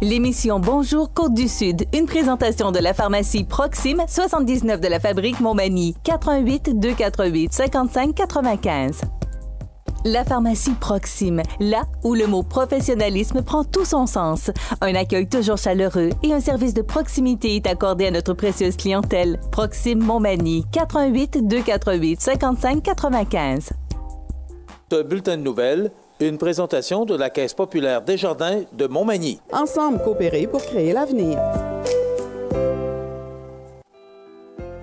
L'émission Bonjour Côte-du-Sud, une présentation de la pharmacie Proxime, 79 de la Fabrique Montmagny, 88 248 55 95. La pharmacie Proxime, là où le mot professionnalisme prend tout son sens. Un accueil toujours chaleureux et un service de proximité est accordé à notre précieuse clientèle. Proxime Montmagny, 88 248 55 95. Un bulletin de nouvelles. Une présentation de la Caisse populaire Desjardins de Montmagny. Ensemble coopérer pour créer l'avenir.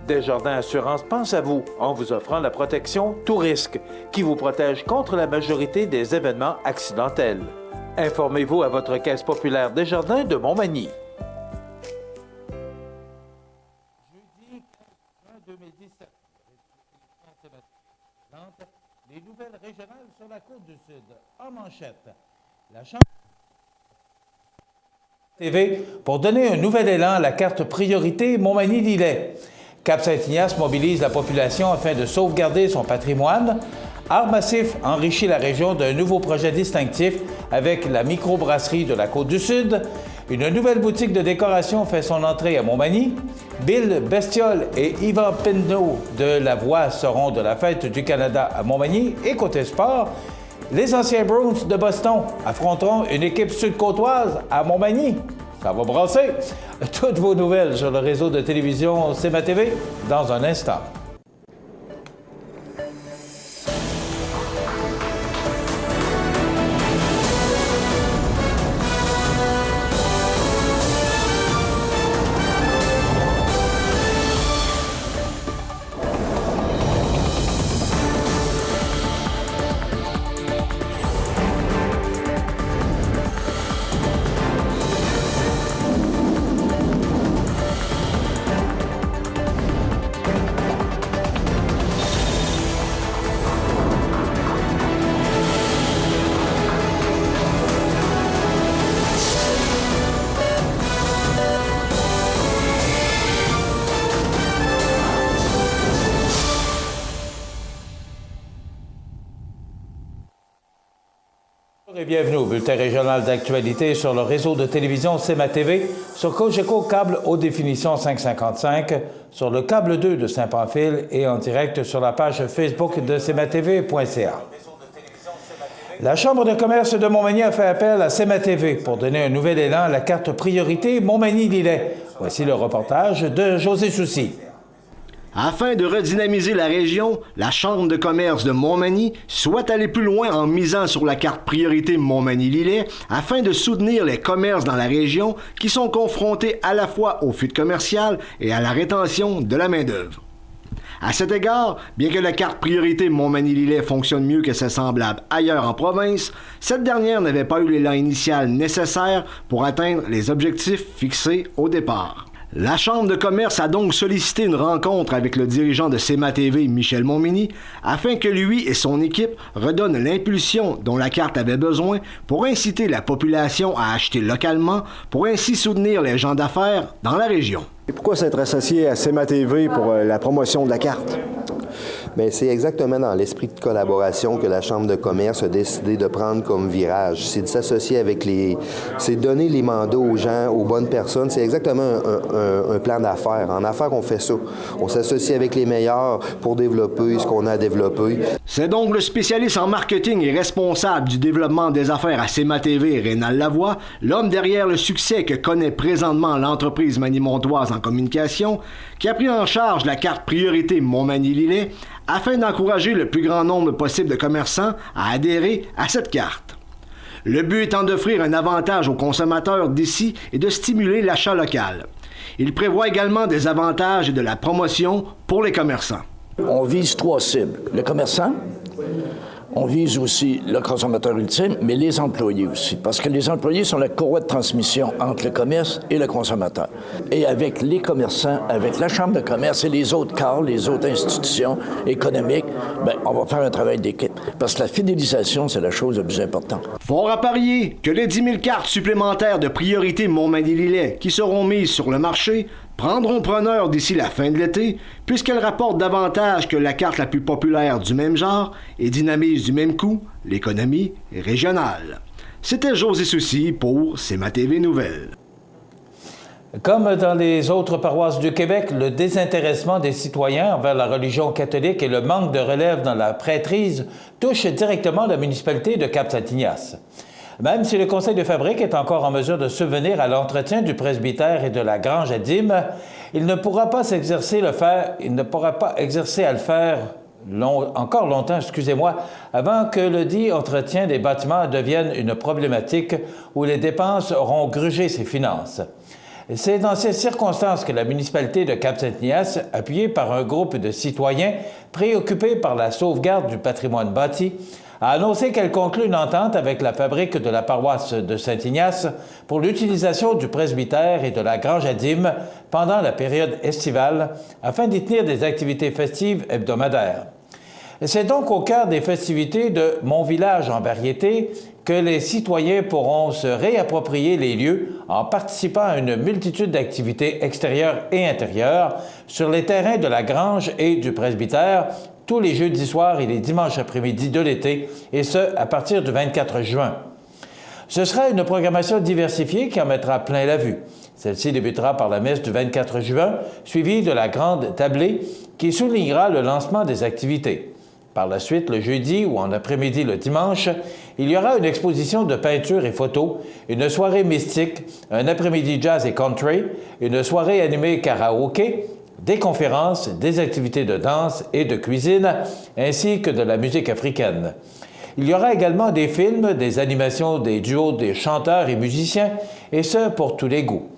Desjardins Assurance pense à vous en vous offrant la protection tout risque qui vous protège contre la majorité des événements accidentels. Informez-vous à votre Caisse populaire Desjardins de Montmagny. Jeudi 15 juin 2017. Les nouvelles régionales sur la Côte-du-Sud. En manchette, la Chambre TV pour donner un nouvel élan à la carte priorité Montmagny-Lillet. Cap-Saint-Ignace mobilise la population afin de sauvegarder son patrimoine. Art Massif enrichit la région d'un nouveau projet distinctif avec la microbrasserie de la Côte-du-Sud. Une nouvelle boutique de décoration fait son entrée à Montmagny. Bill Bestiole et Yvan Pinot de La Voix seront de la Fête du Canada à Montmagny. Et côté sport, les anciens Bruins de Boston affronteront une équipe sud-côtoise à Montmagny. Ça va brasser! Toutes vos nouvelles sur le réseau de télévision CMA TV dans un instant. Et bienvenue au bulletin régional d'actualité sur le réseau de télévision CMA TV, sur Cogeco câble haute définition 555, sur le câble 2 de Saint-Pamphile et en direct sur la page Facebook de cmatv.ca. La Chambre de commerce de Montmagny a fait appel à CMA TV pour donner un nouvel élan à la carte priorité Montmagny-Lillet. Voici le reportage de José Soucy. Afin de redynamiser la région, la Chambre de commerce de Montmagny souhaite aller plus loin en misant sur la carte priorité Montmagny-Lillet afin de soutenir les commerces dans la région qui sont confrontés à la fois aux fuites commerciales et à la rétention de la main-d'œuvre. À cet égard, bien que la carte priorité Montmagny-Lillet fonctionne mieux que ses semblables ailleurs en province, cette dernière n'avait pas eu l'élan initial nécessaire pour atteindre les objectifs fixés au départ. La Chambre de commerce a donc sollicité une rencontre avec le dirigeant de CMA TV, Michel Montminy, afin que lui et son équipe redonnent l'impulsion dont la carte avait besoin pour inciter la population à acheter localement, pour ainsi soutenir les gens d'affaires dans la région. Et pourquoi s'être associé à CMA TV pour la promotion de la carte? Bien, c'est exactement dans l'esprit de collaboration que la Chambre de commerce a décidé de prendre comme virage. C'est de s'associer avec c'est donner les mandats aux gens, aux bonnes personnes. C'est exactement un plan d'affaires. En affaires, on fait ça. On s'associe avec les meilleurs pour développer ce qu'on a à développer. C'est donc le spécialiste en marketing et responsable du développement des affaires à CMA TV, Rénal Lavoie, l'homme derrière le succès que connaît présentement l'entreprise manimontoise en communication, qui a pris en charge la carte priorité Montmagny-Lillet afin d'encourager le plus grand nombre possible de commerçants à adhérer à cette carte. Le but étant d'offrir un avantage aux consommateurs d'ici et de stimuler l'achat local. Il prévoit également des avantages et de la promotion pour les commerçants. On vise 3 cibles. Le commerçant, on vise aussi le consommateur ultime, mais les employés aussi, parce que les employés sont la courroie de transmission entre le commerce et le consommateur. Et avec les commerçants, avec la Chambre de commerce et les autres corps, les autres institutions économiques, bien, on va faire un travail d'équipe. Parce que la fidélisation, c'est la chose la plus importante. Fort à parier que les 10 000 cartes supplémentaires de priorité Montmagny-Lillet qui seront mises sur le marché prendront preneur d'ici la fin de l'été, puisqu'elle rapporte davantage que la carte la plus populaire du même genre et dynamise du même coup l'économie régionale. C'était José Soucy pour CMA-TV Nouvelles. Comme dans les autres paroisses du Québec, le désintéressement des citoyens envers la religion catholique et le manque de relève dans la prêtrise touchent directement la municipalité de Cap-Saint-Ignace. Même si le conseil de fabrique est encore en mesure de subvenir à l'entretien du presbytère et de la grange à dîmes, il ne pourra pas exercer à le faire encore longtemps, avant que le dit entretien des bâtiments devienne une problématique où les dépenses auront grugé ses finances. C'est dans ces circonstances que la municipalité de Cap-Saint-Ignace, appuyée par un groupe de citoyens préoccupés par la sauvegarde du patrimoine bâti, a annoncé qu'elle conclut une entente avec la fabrique de la paroisse de Saint-Ignace pour l'utilisation du presbytère et de la grange à dîmes pendant la période estivale afin d'y tenir des activités festives hebdomadaires. C'est donc au cœur des festivités de Mon village en variété que les citoyens pourront se réapproprier les lieux en participant à une multitude d'activités extérieures et intérieures sur les terrains de la grange et du presbytère tous les jeudis soirs et les dimanches après-midi de l'été, et ce, à partir du 24 juin. Ce sera une programmation diversifiée qui en mettra plein la vue. Celle-ci débutera par la messe du 24 juin, suivie de la grande tablée qui soulignera le lancement des activités. Par la suite, le jeudi ou en après-midi le dimanche, il y aura une exposition de peinture et photos, une soirée mystique, un après-midi jazz et country, une soirée animée karaoké, des conférences, des activités de danse et de cuisine, ainsi que de la musique africaine. Il y aura également des films, des animations, des duos, des chanteurs et musiciens, et ce, pour tous les goûts.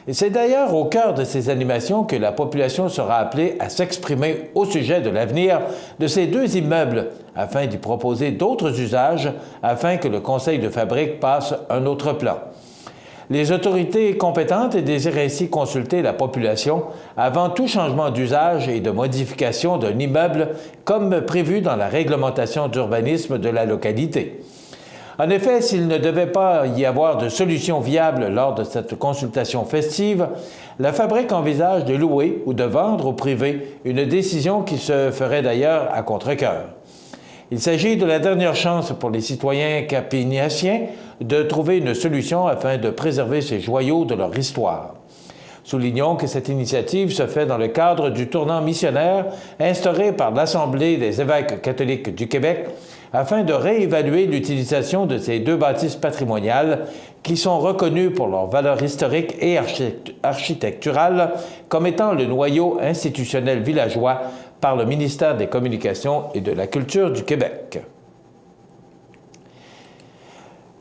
Et c'est d'ailleurs au cœur de ces animations que la population sera appelée à s'exprimer au sujet de l'avenir de ces deux immeubles, afin d'y proposer d'autres usages, afin que le conseil de fabrique passe un autre plan. Les autorités compétentes désirent ainsi consulter la population avant tout changement d'usage et de modification d'un immeuble comme prévu dans la réglementation d'urbanisme de la localité. En effet, s'il ne devait pas y avoir de solution viable lors de cette consultation festive, la fabrique envisage de louer ou de vendre au privé, une décision qui se ferait d'ailleurs à contre-cœur. Il s'agit de la dernière chance pour les citoyens cap-ignaciens de trouver une solution afin de préserver ces joyaux de leur histoire. Soulignons que cette initiative se fait dans le cadre du tournant missionnaire instauré par l'Assemblée des évêques catholiques du Québec afin de réévaluer l'utilisation de ces deux bâtisses patrimoniales qui sont reconnues pour leur valeur historique et architecturale comme étant le noyau institutionnel villageois par le ministère des Communications et de la Culture du Québec.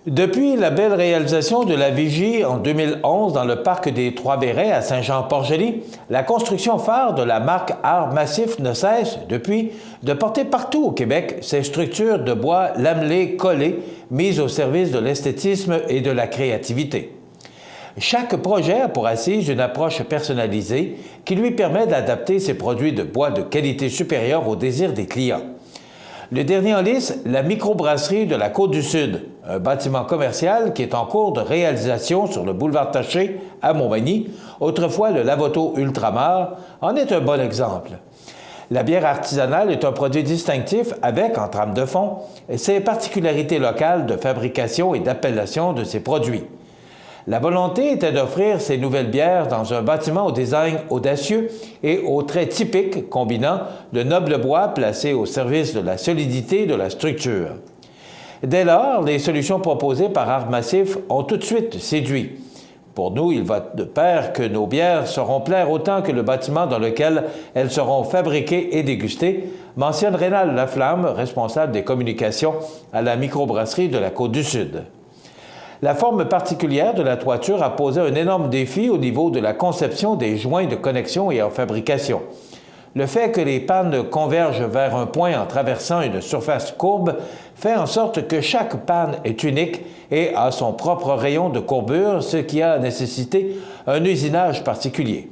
Depuis la belle réalisation de la vigie en 2011 dans le parc des Trois-Bérets à Saint-Jean-Port-Joli, la construction phare de la marque Art Massif ne cesse, depuis, de porter partout au Québec ces structures de bois lamelées collées mises au service de l'esthétisme et de la créativité. Chaque projet a pour assise une approche personnalisée qui lui permet d'adapter ses produits de bois de qualité supérieure aux désirs des clients. Le dernier en lice, la microbrasserie de la Côte-du-Sud, un bâtiment commercial qui est en cours de réalisation sur le boulevard Taché à Montmagny, autrefois le Lavoto Ultramar, en est un bon exemple. La bière artisanale est un produit distinctif avec, en trame de fond, ses particularités locales de fabrication et d'appellation de ses produits. La volonté était d'offrir ces nouvelles bières dans un bâtiment au design audacieux et aux traits typiques combinant de nobles bois placés au service de la solidité de la structure. Dès lors, les solutions proposées par Art Massif ont tout de suite séduit. Pour nous, il va de pair que nos bières sauront plaire autant que le bâtiment dans lequel elles seront fabriquées et dégustées, mentionne Rénal Laflamme, responsable des communications à la microbrasserie de la Côte-du-Sud. La forme particulière de la toiture a posé un énorme défi au niveau de la conception des joints de connexion et en fabrication. Le fait que les pannes convergent vers un point en traversant une surface courbe fait en sorte que chaque panne est unique et a son propre rayon de courbure, ce qui a nécessité un usinage particulier.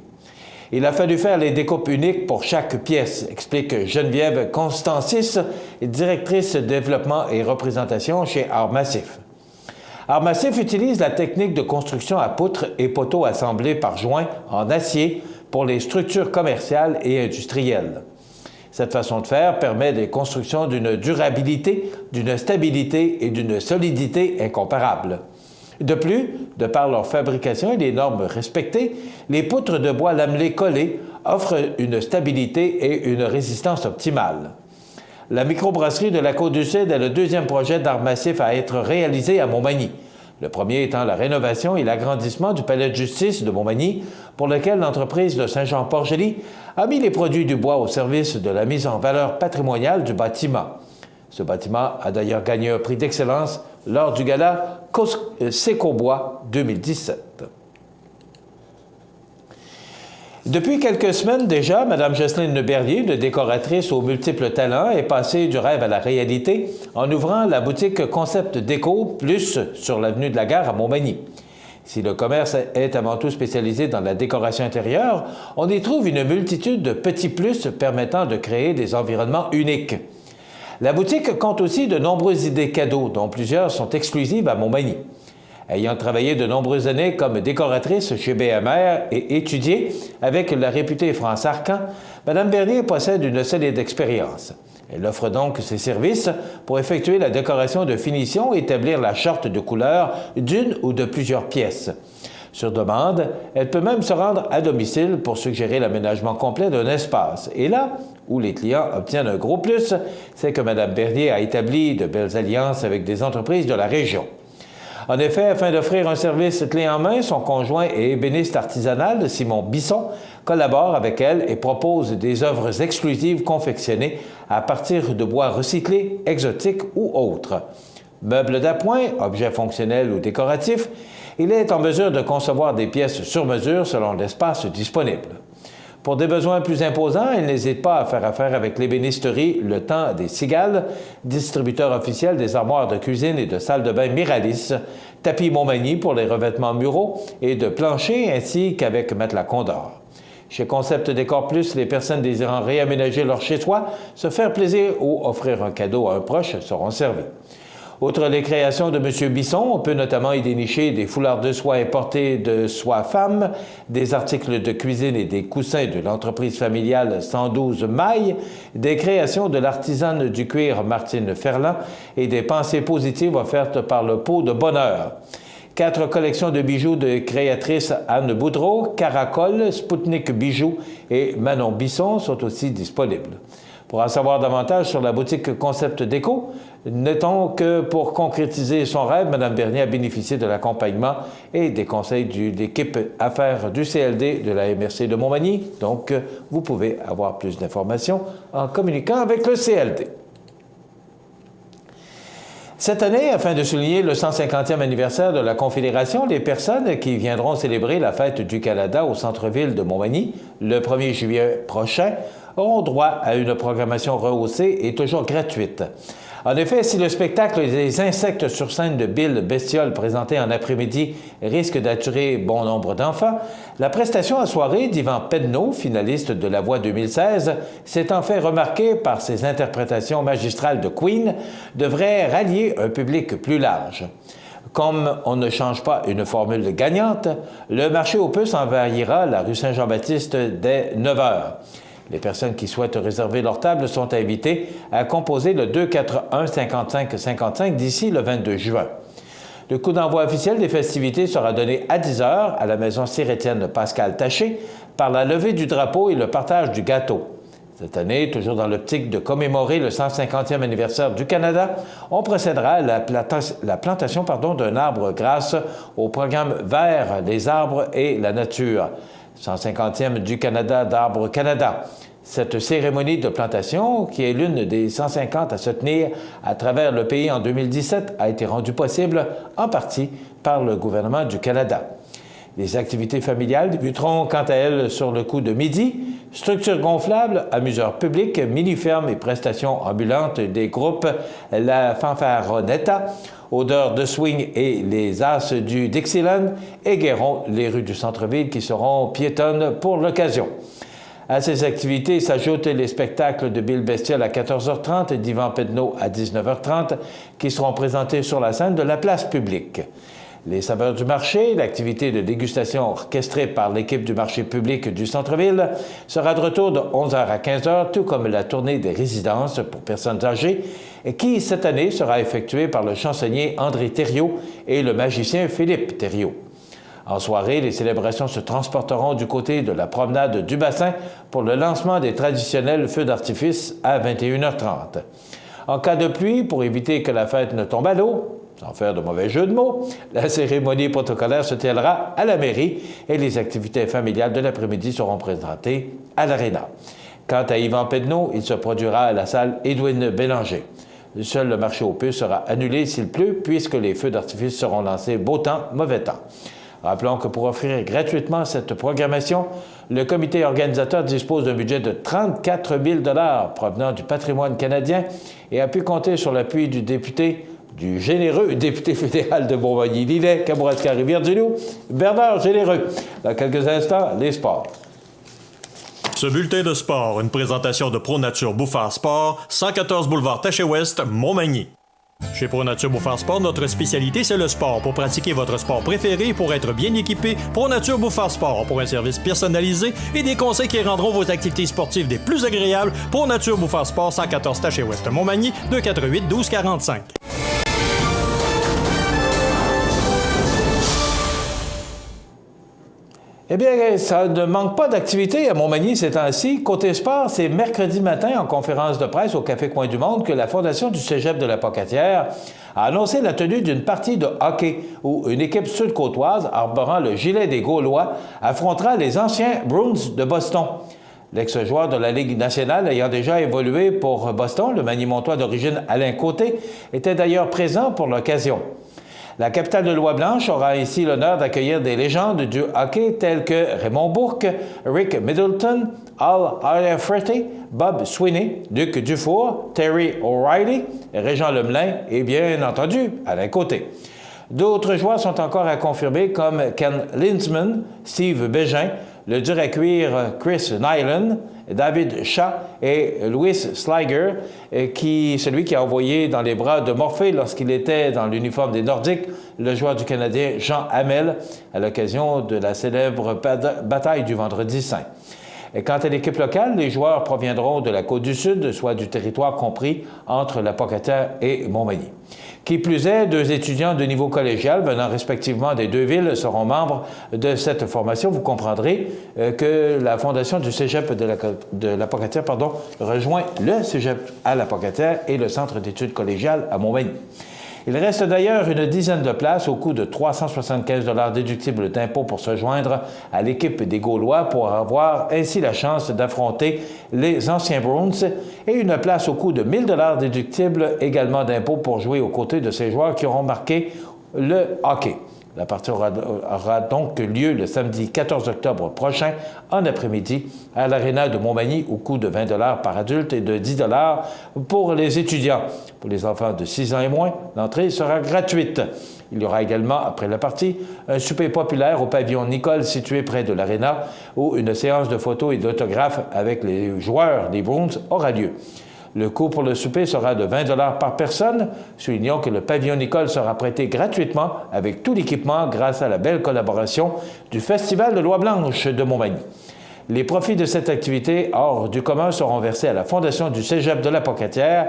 Il a fallu faire les découpes uniques pour chaque pièce, explique Geneviève Constancis, directrice développement et représentation chez Art Massif. Art Massif utilise la technique de construction à poutres et poteaux assemblés par joints en acier pour les structures commerciales et industrielles. Cette façon de faire permet des constructions d'une durabilité, d'une stabilité et d'une solidité incomparables. De plus, de par leur fabrication et les normes respectées, les poutres de bois lamelées collées offrent une stabilité et une résistance optimale. La microbrasserie de la Côte-du-Sud est le deuxième projet d'art massif à être réalisé à Montmagny. Le premier étant la rénovation et l'agrandissement du palais de justice de Montmagny, pour lequel l'entreprise de Saint-Jean-Port-Joli a mis les produits du bois au service de la mise en valeur patrimoniale du bâtiment. Ce bâtiment a d'ailleurs gagné un prix d'excellence lors du gala Sécobois 2017. Depuis quelques semaines déjà, Mme Jocelyne Bernier, une décoratrice aux multiples talents, est passée du rêve à la réalité en ouvrant la boutique Concept Déco Plus sur l'avenue de la Gare à Montmagny. Si le commerce est avant tout spécialisé dans la décoration intérieure, on y trouve une multitude de petits plus permettant de créer des environnements uniques. La boutique compte aussi de nombreuses idées cadeaux, dont plusieurs sont exclusives à Montmagny. Ayant travaillé de nombreuses années comme décoratrice chez BMR et étudié avec la réputée France Arcan, Mme Bernier possède une solide expérience. Elle offre donc ses services pour effectuer la décoration de finition et établir la charte de couleur d'une ou de plusieurs pièces. Sur demande, elle peut même se rendre à domicile pour suggérer l'aménagement complet d'un espace. Et là où les clients obtiennent un gros plus, c'est que Mme Bernier a établi de belles alliances avec des entreprises de la région. En effet, afin d'offrir un service clé en main, son conjoint et ébéniste artisanal, Simon Bisson, collabore avec elle et propose des œuvres exclusives confectionnées à partir de bois recyclés, exotiques ou autres. Meubles d'appoint, objets fonctionnels ou décoratifs, il est en mesure de concevoir des pièces sur mesure selon l'espace disponible. Pour des besoins plus imposants, il n'hésite pas à faire affaire avec l'ébénisterie Le Temps des Cigales, distributeur officiel des armoires de cuisine et de salle de bain Miralis, Tapis Montmagny pour les revêtements muraux et de planchers, ainsi qu'avec Matelas Condor. Chez Concept Décor Plus, les personnes désirant réaménager leur chez-soi, se faire plaisir ou offrir un cadeau à un proche seront servies. Outre les créations de M. Bisson, on peut notamment y dénicher des foulards de soie importés de soie femme, des articles de cuisine et des coussins de l'entreprise familiale 112 Mailles, des créations de l'artisane du cuir Martine Ferland et des pensées positives offertes par le Pot de Bonheur. 4 collections de bijoux de créatrices Anne Boudreau, Caracol, Spoutnik Bijoux et Manon Bisson sont aussi disponibles. Pour en savoir davantage sur la boutique Concept Déco, notons que pour concrétiser son rêve, Mme Bernier a bénéficié de l'accompagnement et des conseils de l'équipe affaires du CLD de la MRC de Montmagny. Donc, vous pouvez avoir plus d'informations en communiquant avec le CLD. Cette année, afin de souligner le 150e anniversaire de la Confédération, les personnes qui viendront célébrer la Fête du Canada au centre-ville de Montmagny le 1er juillet prochain auront droit à une programmation rehaussée et toujours gratuite. En effet, si le spectacle des insectes sur scène de Bill Bestiole présenté en après-midi risque d'attirer bon nombre d'enfants, la prestation à soirée d'Yvan Pedneau, finaliste de La Voix 2016, s'étant fait remarquer par ses interprétations magistrales de Queen, devrait rallier un public plus large. Comme on ne change pas une formule gagnante, le marché aux puces envahira la rue Saint-Jean-Baptiste dès 9 h. Les personnes qui souhaitent réserver leur table sont invitées à composer le 241-55-55 d'ici le 22 juin. Le coup d'envoi officiel des festivités sera donné à 10 h à la maison Sir-Étienne Pascal Taché par la levée du drapeau et le partage du gâteau. Cette année, toujours dans l'optique de commémorer le 150e anniversaire du Canada, on procédera à la plantation d'un arbre grâce au programme Vert, les arbres et la nature. 150e du Canada d'Arbres Canada. Cette cérémonie de plantation, qui est l'une des 150 à se tenir à travers le pays en 2017, a été rendue possible en partie par le gouvernement du Canada. Les activités familiales débuteront quant à elles sur le coup de midi. Structures gonflables, amuseurs publics, mini-fermes et prestations ambulantes des groupes La Fanfaronetta, Odeur de Swing et les As du Dixieland égaieront les rues du centre-ville qui seront piétonnes pour l'occasion. À ces activités s'ajoutent les spectacles de Bill Bestiole à 14h30 et d'Yvan Pedneau à 19h30 qui seront présentés sur la scène de la place publique. Les saveurs du marché, l'activité de dégustation orchestrée par l'équipe du marché public du centre-ville, sera de retour de 11h à 15h, tout comme la tournée des résidences pour personnes âgées, qui cette année sera effectuée par le chansonnier André Thériault et le magicien Philippe Thériault. En soirée, les célébrations se transporteront du côté de la promenade du bassin pour le lancement des traditionnels feux d'artifice à 21h30. En cas de pluie, pour éviter que la fête ne tombe à l'eau, sans faire de mauvais jeu de mots, la cérémonie protocolaire se tiendra à la mairie et les activités familiales de l'après-midi seront présentées à l'Arena. Quant à Yvan Pedneau, il se produira à la salle Édouine Bélanger. Seul le marché aux puces sera annulé s'il pleut, puisque les feux d'artifice seront lancés beau temps, mauvais temps. Rappelons que pour offrir gratuitement cette programmation, le comité organisateur dispose d'un budget de 34 000 $ provenant du patrimoine canadien et a pu compter sur l'appui du généreux député fédéral de Montmagny-Lillet, Kamouraska-Rivière-du-Loup, Bernard Généreux. Dans quelques instants, les sports. Ce bulletin de sport, une présentation de ProNature Bouffard Sport, 114 boulevard Taché-Ouest, Montmagny. Chez ProNature Bouffard Sport, notre spécialité, c'est le sport. Pour pratiquer votre sport préféré et pour être bien équipé, ProNature Bouffard Sport. Pour un service personnalisé et des conseils qui rendront vos activités sportives des plus agréables, ProNature Bouffard Sport, 114 Taché-Ouest, Montmagny, 248-1245. Eh bien, ça ne manque pas d'activité à Montmagny ces temps-ci. Côté sport, c'est mercredi matin, en conférence de presse au Café Coin du Monde, que la Fondation du Cégep de la Pocatière a annoncé la tenue d'une partie de hockey où une équipe sud-côtoise, arborant le gilet des Gaulois, affrontera les anciens Bruins de Boston. L'ex-joueur de la Ligue nationale ayant déjà évolué pour Boston, le Magny-Montois d'origine Alain Côté, était d'ailleurs présent pour l'occasion. La capitale de Lois-Blanches aura ainsi l'honneur d'accueillir des légendes du hockey telles que Raymond Bourque, Rick Middleton, Al Iafrate, Bob Sweeney, Luc Dufour, Terry O'Reilly, Régent Lemelin et bien entendu Alain Côté. D'autres joueurs sont encore à confirmer comme Ken Lindsman, Steve Bégin, le dur à cuire Chris Nyland, David Shaw et Louis Sliger, celui qui a envoyé dans les bras de Morphée lorsqu'il était dans l'uniforme des Nordiques, le joueur du Canadien Jean Hamel, à l'occasion de la célèbre bataille du Vendredi Saint. Et quant à l'équipe locale, les joueurs proviendront de la Côte-du-Sud, soit du territoire compris entre la Pocatière et Montmagny. Qui plus est, 2 étudiants de niveau collégial venant respectivement des 2 villes seront membres de cette formation. Vous comprendrez que la Fondation du Cégep de la Pocatière rejoint le Cégep à la Pocatière et le Centre d'études collégiales à Montmagny. Il reste d'ailleurs une dizaine de places au coût de 375 $ déductibles d'impôts pour se joindre à l'équipe des Gaulois pour avoir ainsi la chance d'affronter les anciens Bruins et une place au coût de 1 000 $ déductibles également d'impôts pour jouer aux côtés de ces joueurs qui auront marqué le hockey. La partie aura donc lieu le samedi 14 octobre prochain, en après-midi, à l'Arena de Montmagny, au coût de 20 $ par adulte et de 10 $ pour les étudiants. Pour les enfants de 6 ans et moins, l'entrée sera gratuite. Il y aura également, après la partie, un souper populaire au pavillon Nicole, situé près de l'Arena, où une séance de photos et d'autographes avec les joueurs des Bruins aura lieu. Le coût pour le souper sera de 20 $ par personne. Soulignons que le pavillon Nicole sera prêté gratuitement avec tout l'équipement grâce à la belle collaboration du Festival de Lois-Blanches de Montmagny. Les profits de cette activité hors du commun seront versés à la Fondation du Cégep de la Pocatière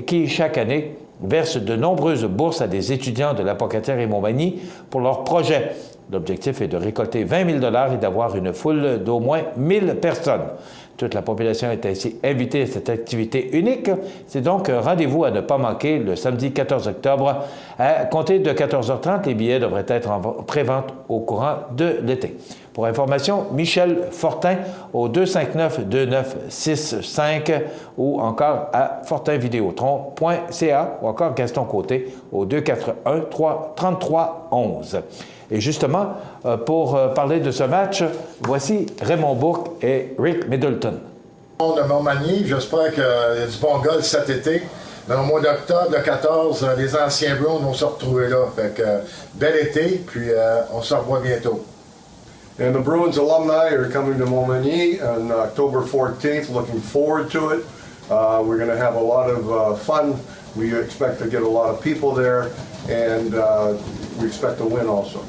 qui, chaque année, verse de nombreuses bourses à des étudiants de la Pocatière et Montmagny pour leurs projets. L'objectif est de récolter 20 000 $ et d'avoir une foule d'au moins 1 000 personnes. Toute la population est ainsi invitée à cette activité unique. C'est donc un rendez-vous à ne pas manquer le samedi 14 octobre. À compter de 14h30, les billets devraient être en pré-vente au courant de l'été. Pour information, Michel Fortin au 259-2965 ou encore à fortinvideotron.ca ou encore Gaston Côté au 241-3311. Et justement, pour parler de ce match, voici Raymond Bourque et Rick Middleton. De Montmagny, j'espère qu'il y a du bon golf cet été. Dans le mois d'octobre, le 14, les anciens Browns vont se retrouver là. Fait que bel été, puis on se revoit bientôt. And the Bruins alumni are coming to Montmagny on October 14th. Looking forward to it. We're going to have a lot of fun We expect to get a lot of people there, and we expect to win also.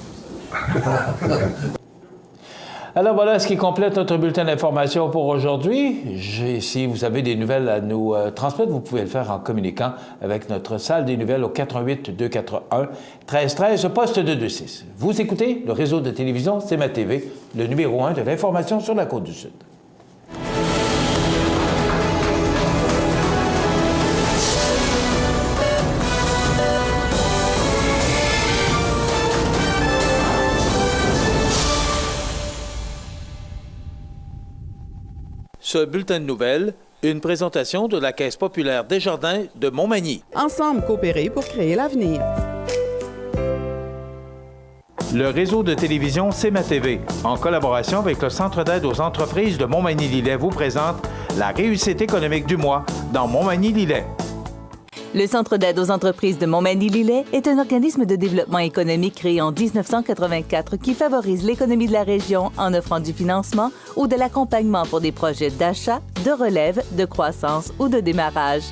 Alors voilà ce qui complète notre bulletin d'information pour aujourd'hui. Si vous avez des nouvelles à nous transmettre, vous pouvez le faire en communiquant avec notre salle des nouvelles au 88 241 1313, poste 226. Vous écoutez le réseau de télévision CMA-TV, le numéro 1 de l'information sur la Côte-du-Sud. Ce bulletin de nouvelles, une présentation de la Caisse populaire Desjardins de Montmagny. Ensemble coopérer pour créer l'avenir. Le réseau de télévision CMA-TV, en collaboration avec le Centre d'aide aux entreprises de Montmagny-Lillet, vous présente la réussite économique du mois dans Montmagny-Lillet. Le Centre d'aide aux entreprises de Montmagny-Lillet est un organisme de développement économique créé en 1984 qui favorise l'économie de la région en offrant du financement ou de l'accompagnement pour des projets d'achat, de relève, de croissance ou de démarrage.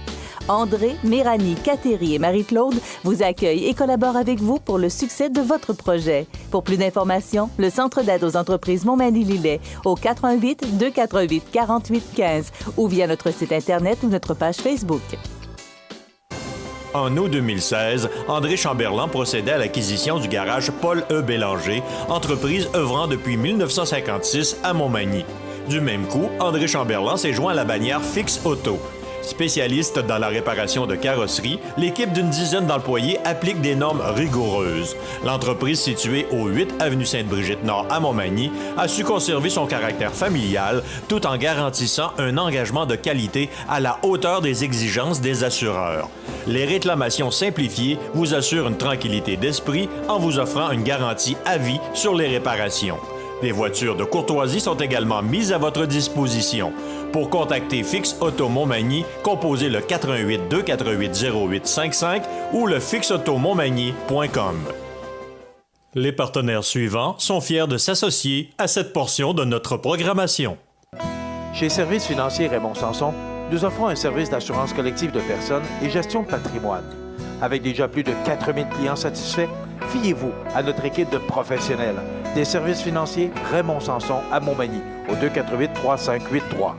André, Méranie, Catherine et Marie-Claude vous accueillent et collaborent avec vous pour le succès de votre projet. Pour plus d'informations, le Centre d'aide aux entreprises Montmagny-Lillet au 88 248 48 15 ou via notre site Internet ou notre page Facebook. En août 2016, André Chamberlain procédait à l'acquisition du garage Paul E. Bélanger, entreprise œuvrant depuis 1956 à Montmagny. Du même coup, André Chamberlain s'est joint à la bannière Fix Auto. Spécialiste dans la réparation de carrosseries, l'équipe d'une dizaine d'employés applique des normes rigoureuses. L'entreprise située au 8 avenue Sainte-Brigitte-Nord à Montmagny a su conserver son caractère familial tout en garantissant un engagement de qualité à la hauteur des exigences des assureurs. Les réclamations simplifiées vous assurent une tranquillité d'esprit en vous offrant une garantie à vie sur les réparations. Les voitures de courtoisie sont également mises à votre disposition. Pour contacter Fix Auto Montmagny, composez le 88 248 0855 ou le fixautomontmagny.com. Les partenaires suivants sont fiers de s'associer à cette portion de notre programmation. Chez Services financiers Raymond Sanson, nous offrons un service d'assurance collective de personnes et gestion de patrimoine. Avec déjà plus de 4000 clients satisfaits, fiez-vous à notre équipe de professionnels. Des services financiers Raymond Sanson à Montmagny, au 248-3583.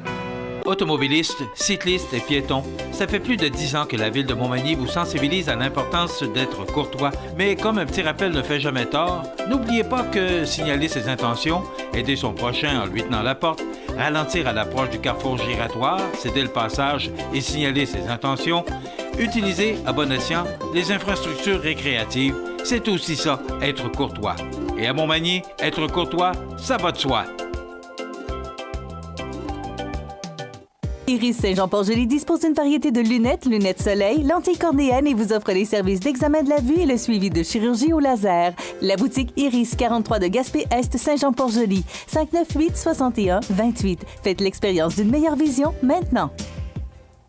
Automobilistes, cyclistes et piétons, ça fait plus de 10 ans que la Ville de Montmagny vous sensibilise à l'importance d'être courtois. Mais comme un petit rappel ne fait jamais tort, n'oubliez pas que signaler ses intentions, aider son prochain en lui tenant la porte, ralentir à l'approche du carrefour giratoire, céder le passage et signaler ses intentions, utiliser à bon escient les infrastructures récréatives, c'est aussi ça, être courtois. Et à Montmagny, être courtois, ça va de soi. Iris Saint-Jean-Port-Joli dispose d'une variété de lunettes soleil, lentilles cornéennes et vous offre les services d'examen de la vue et le suivi de chirurgie au laser. La boutique Iris 43 de Gaspé-Est Saint-Jean-Port-Joli, 598-61-28. Faites l'expérience d'une meilleure vision maintenant.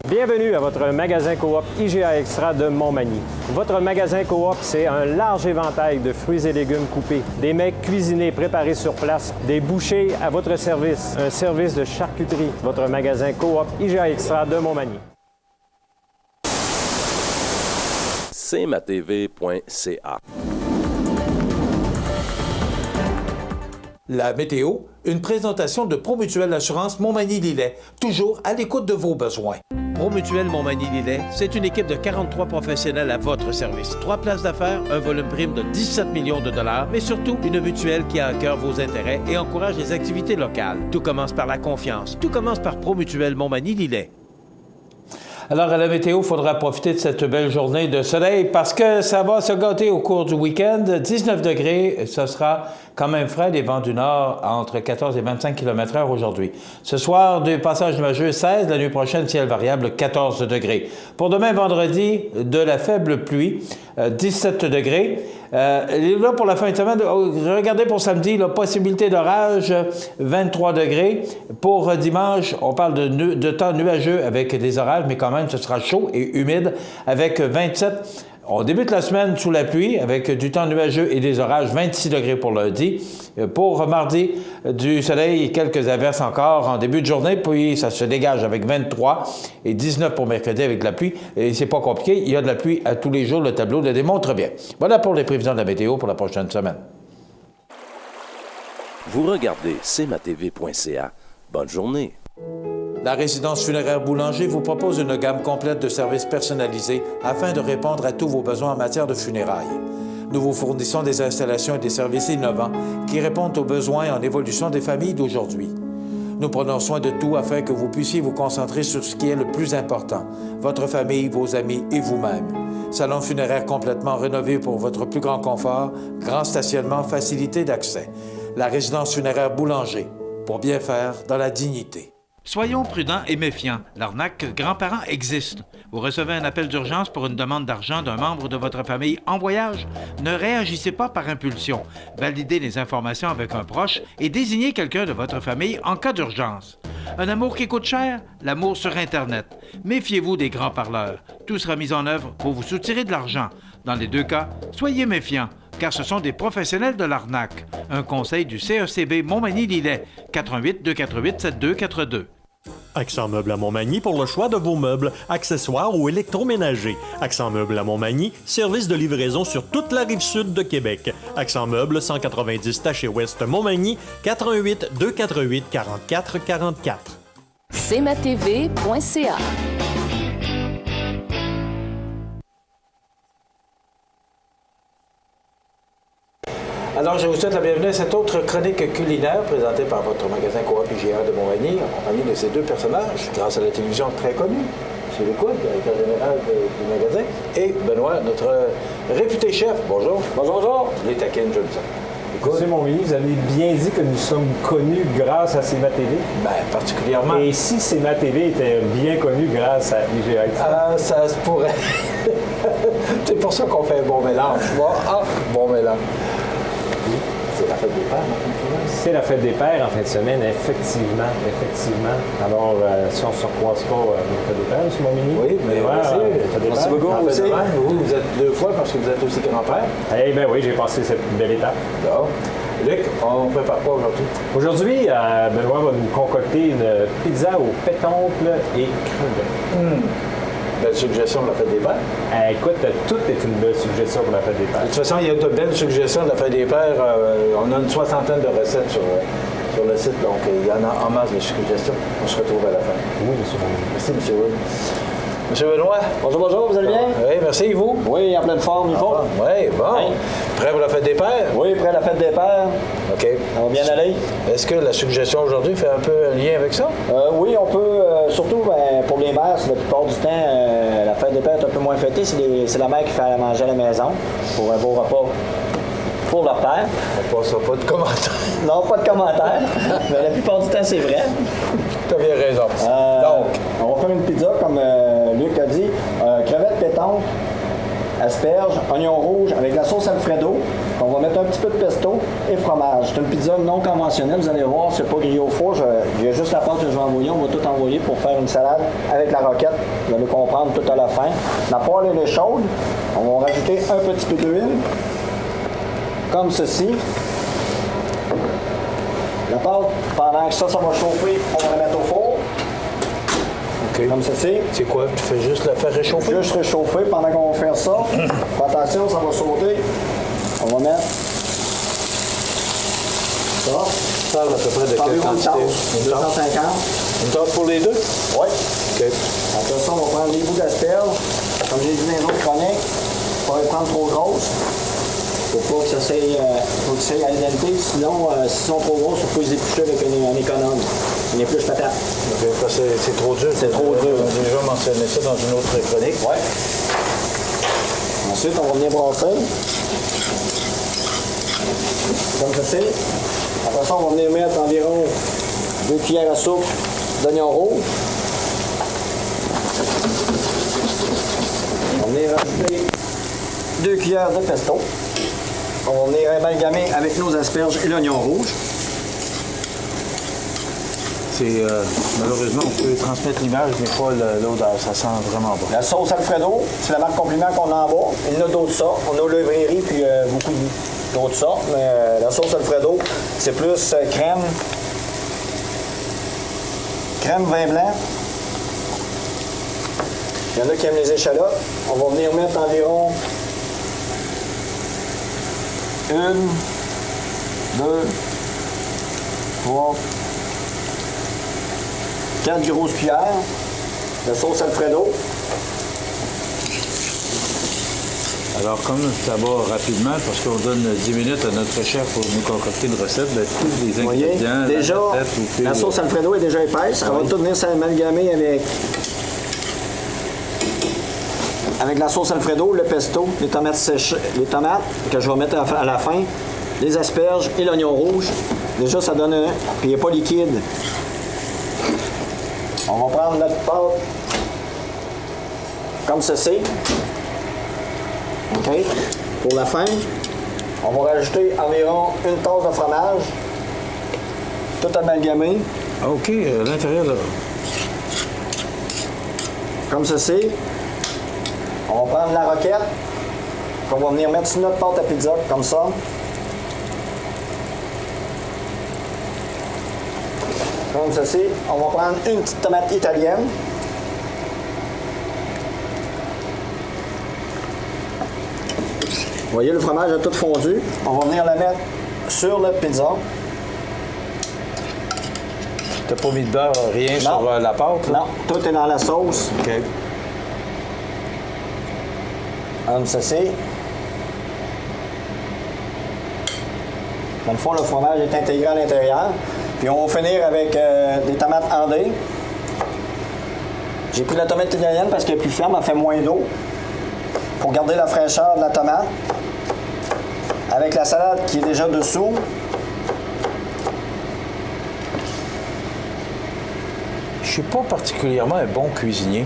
Bienvenue à votre magasin Coop IGA Extra de Montmagny. Votre magasin Coop, c'est un large éventail de fruits et légumes coupés, des mets cuisinés préparés sur place, des bouchées à votre service, un service de charcuterie. Votre magasin Coop IGA Extra de Montmagny. cmatv.ca. La météo, une présentation de Promutuelle Assurance Montmagny-Lillet, toujours à l'écoute de vos besoins. Promutuelle Montmagny-Lillet, c'est une équipe de 43 professionnels à votre service. 3 places d'affaires, un volume prime de 17 millions de dollars, mais surtout une mutuelle qui a à cœur vos intérêts et encourage les activités locales. Tout commence par la confiance. Tout commence par Promutuelle Montmagny-Lillet. Alors, à la météo, il faudra profiter de cette belle journée de soleil parce que ça va se gâter au cours du week-end. 19 degrés, ce sera quand même frais, les vents du nord entre 14 et 25 km/h aujourd'hui. Ce soir, du passage nuageux 16, la nuit prochaine, ciel variable 14 degrés. Pour demain, vendredi, de la faible pluie, 17 degrés. Là, pour la fin de semaine, regardez pour samedi, la possibilité d'orage, 23 degrés. Pour dimanche, on parle de temps nuageux avec des orages, mais quand même, ce sera chaud et humide avec 27. On débute la semaine sous la pluie avec du temps nuageux et des orages, 26 degrés pour lundi. Pour mardi, du soleil et quelques averses encore en début de journée, puis ça se dégage avec 23 et 19 pour mercredi avec de la pluie. Et c'est pas compliqué, il y a de la pluie à tous les jours, le tableau le démontre bien. Voilà pour les prévisions de la météo pour la prochaine semaine. Vous regardez cmatv.ca. Bonne journée. La résidence funéraire Boulanger vous propose une gamme complète de services personnalisés afin de répondre à tous vos besoins en matière de funérailles. Nous vous fournissons des installations et des services innovants qui répondent aux besoins en évolution des familles d'aujourd'hui. Nous prenons soin de tout afin que vous puissiez vous concentrer sur ce qui est le plus important, votre famille, vos amis et vous-même. Salon funéraire complètement rénové pour votre plus grand confort, grand stationnement, facilité d'accès. La résidence funéraire Boulanger, pour bien faire dans la dignité. Soyons prudents et méfiants. L'arnaque grands-parents existe. Vous recevez un appel d'urgence pour une demande d'argent d'un membre de votre famille en voyage? Ne réagissez pas par impulsion. Validez les informations avec un proche et désignez quelqu'un de votre famille en cas d'urgence. Un amour qui coûte cher? L'amour sur Internet. Méfiez-vous des grands parleurs. Tout sera mis en œuvre pour vous soutirer de l'argent. Dans les deux cas, soyez méfiants, car ce sont des professionnels de l'arnaque. Un conseil du CECB Montmagny-Lillet, 88-248-7242. Accent Meubles à Montmagny pour le choix de vos meubles, accessoires ou électroménagers. Accent Meubles à Montmagny, service de livraison sur toute la rive sud de Québec. Accent Meubles, 190 Taché-Ouest Montmagny, 88-248-4444. cmatv.ca. Alors, je vous souhaite la bienvenue à cette autre chronique culinaire présentée par votre magasin Coop IGA de Montmagny, en compagnie de ces deux personnages, grâce à la télévision très connue, M. Lecoud, directeur général du magasin, et Benoît, notre réputé chef. Bonjour. Bonjour, bonjour. Les taquines, je le sens. Monsieur Montmagny, vous avez bien dit que nous sommes connus grâce à CMA-TV. Bien, particulièrement. Et si CMA-TV était bien connu grâce à IGA Extra? Ça se pourrait. C'est pour ça qu'on fait un bon mélange. Bon mélange. C'est la fête des pères en fin de semaine. C'est la fête des pères en fin de semaine, effectivement. Alors, si on ne se recroise pas, la fête des pères, M. Montmagny? Oui, mais merci beaucoup. Vous êtes deux fois parce que vous êtes aussi grand-père. Eh bien oui, j'ai passé cette belle étape. Donc, Luc, on prépare quoi aujourd'hui? Aujourd'hui, Benoît va nous concocter une pizza au pétoncle et crevettes. Belle suggestion de la fête des pères. Écoute, tout est une belle suggestion pour la fête des pères. De toute façon, il y a de belles suggestions de la fête des pères. On a une soixantaine de recettes sur le site, donc il y en a en masse de suggestions. On se retrouve à la fin. Oui, M. Wood. Merci, M. Wood. M. Benoît. Bonjour, vous allez bien? Oui, merci, et vous? Oui, en pleine forme, il faut. Oui, bon. Oui. Prêt pour la fête des pères? Oui, prêt à la fête des pères. OK. Ça va bien aller. Est-ce que la suggestion aujourd'hui fait un peu un lien avec ça? Oui, on peut, surtout pour les mères, la plupart du temps, la fête des pères est un peu moins fêtée. C'est la mère qui fait à manger à la maison pour un beau repas pour leur père. On passe pas de commentaires. Non, pas de commentaires. Mais la plupart du temps, c'est vrai. Tu as bien raison. Donc, on va faire une pizza, comme Luc a dit. Crevettes pétantes, asperges, oignons rouges avec la sauce Alfredo. On va mettre un petit peu de pesto et fromage. C'est une pizza non conventionnelle. Vous allez voir, c'est pas grillé au four. Il y a juste la pâte que je vais envoyer. On va tout envoyer pour faire une salade avec la roquette. Vous allez comprendre tout à la fin. La poêle elle est chaude. On va rajouter un petit peu d'huile. Comme ceci. La pâte, pendant que ça va chauffer, on va la mettre au four. Okay. Comme ceci. C'est quoi? Tu fais juste la faire réchauffer? Juste réchauffer pendant qu'on va faire ça. Attention, ça va sauter. On va mettre ça. Ça, à peu près de quelle quantité? 250. Une tasse pour les deux? Oui. OK. Après ça, on va prendre les bouts d'asperges. Comme j'ai dit dans les autres chroniques, il ne faut pas les prendre trop grosses. Il ne faut pas que ça s'aille à l'identité. Sinon, s'ils sont trop grosses, il faut les éplucher avec un économe. Une épluche patate. Okay, parce que c'est trop dur. C'est trop dur. On a déjà mentionné ça dans une autre chronique. Oui. Ensuite, on va venir brasser. Comme ceci. Après ça, on va venir mettre environ 2 cuillères à soupe d'oignons rouges. On va venir rajouter 2 cuillères de pesto. On va venir amalgamer avec nos asperges et l'oignon rouge. c'est malheureusement, on peut transmettre l'image, mais pas l'odeur. Ça sent vraiment bon. La sauce Alfredo, c'est la marque Compliment qu'on a en bas. Il y en a d'autres sortes. On a le Lévrieri puis beaucoup d'autres sortes. Mais la sauce Alfredo, c'est plus crème vin blanc. Il y en a qui aiment les échalotes. On va venir mettre environ 1, 2, 3, 4 grosses cuillères de sauce Alfredo. Alors, comme ça va rapidement, parce qu'on donne 10 minutes à notre chef pour nous concocter une recette, bien, tous les ingrédients, déjà, la sauce Alfredo est déjà épaisse. Elle va tout venir s'amalgamer avec la sauce Alfredo, le pesto, les tomates sèches, les tomates que je vais mettre à la fin, les asperges et l'oignon rouge. Déjà, ça donne un... Puis il n'est pas liquide. On va prendre notre pâte comme ceci. OK? Pour la fin, on va rajouter environ une tasse de fromage, tout amalgamé. OK, à l'intérieur, là. Comme ceci. On va prendre la roquette qu'on va venir mettre sur notre pâte à pizza, comme ça. Comme ceci. On va prendre une petite tomate italienne. Vous voyez, le fromage a tout fondu. On va venir la mettre sur notre pizza. T'as pas mis de beurre, rien Non. sur la pâte? Là? Non, tout est dans la sauce. OK. Comme ceci. Dans le fond, le fromage est intégré à l'intérieur. Puis on va finir avec des tomates andées. J'ai pris la tomate italienne parce qu'elle est plus ferme, elle fait moins d'eau. Pour garder la fraîcheur de la tomate. Avec la salade qui est déjà dessous. Je suis pas particulièrement un bon cuisinier.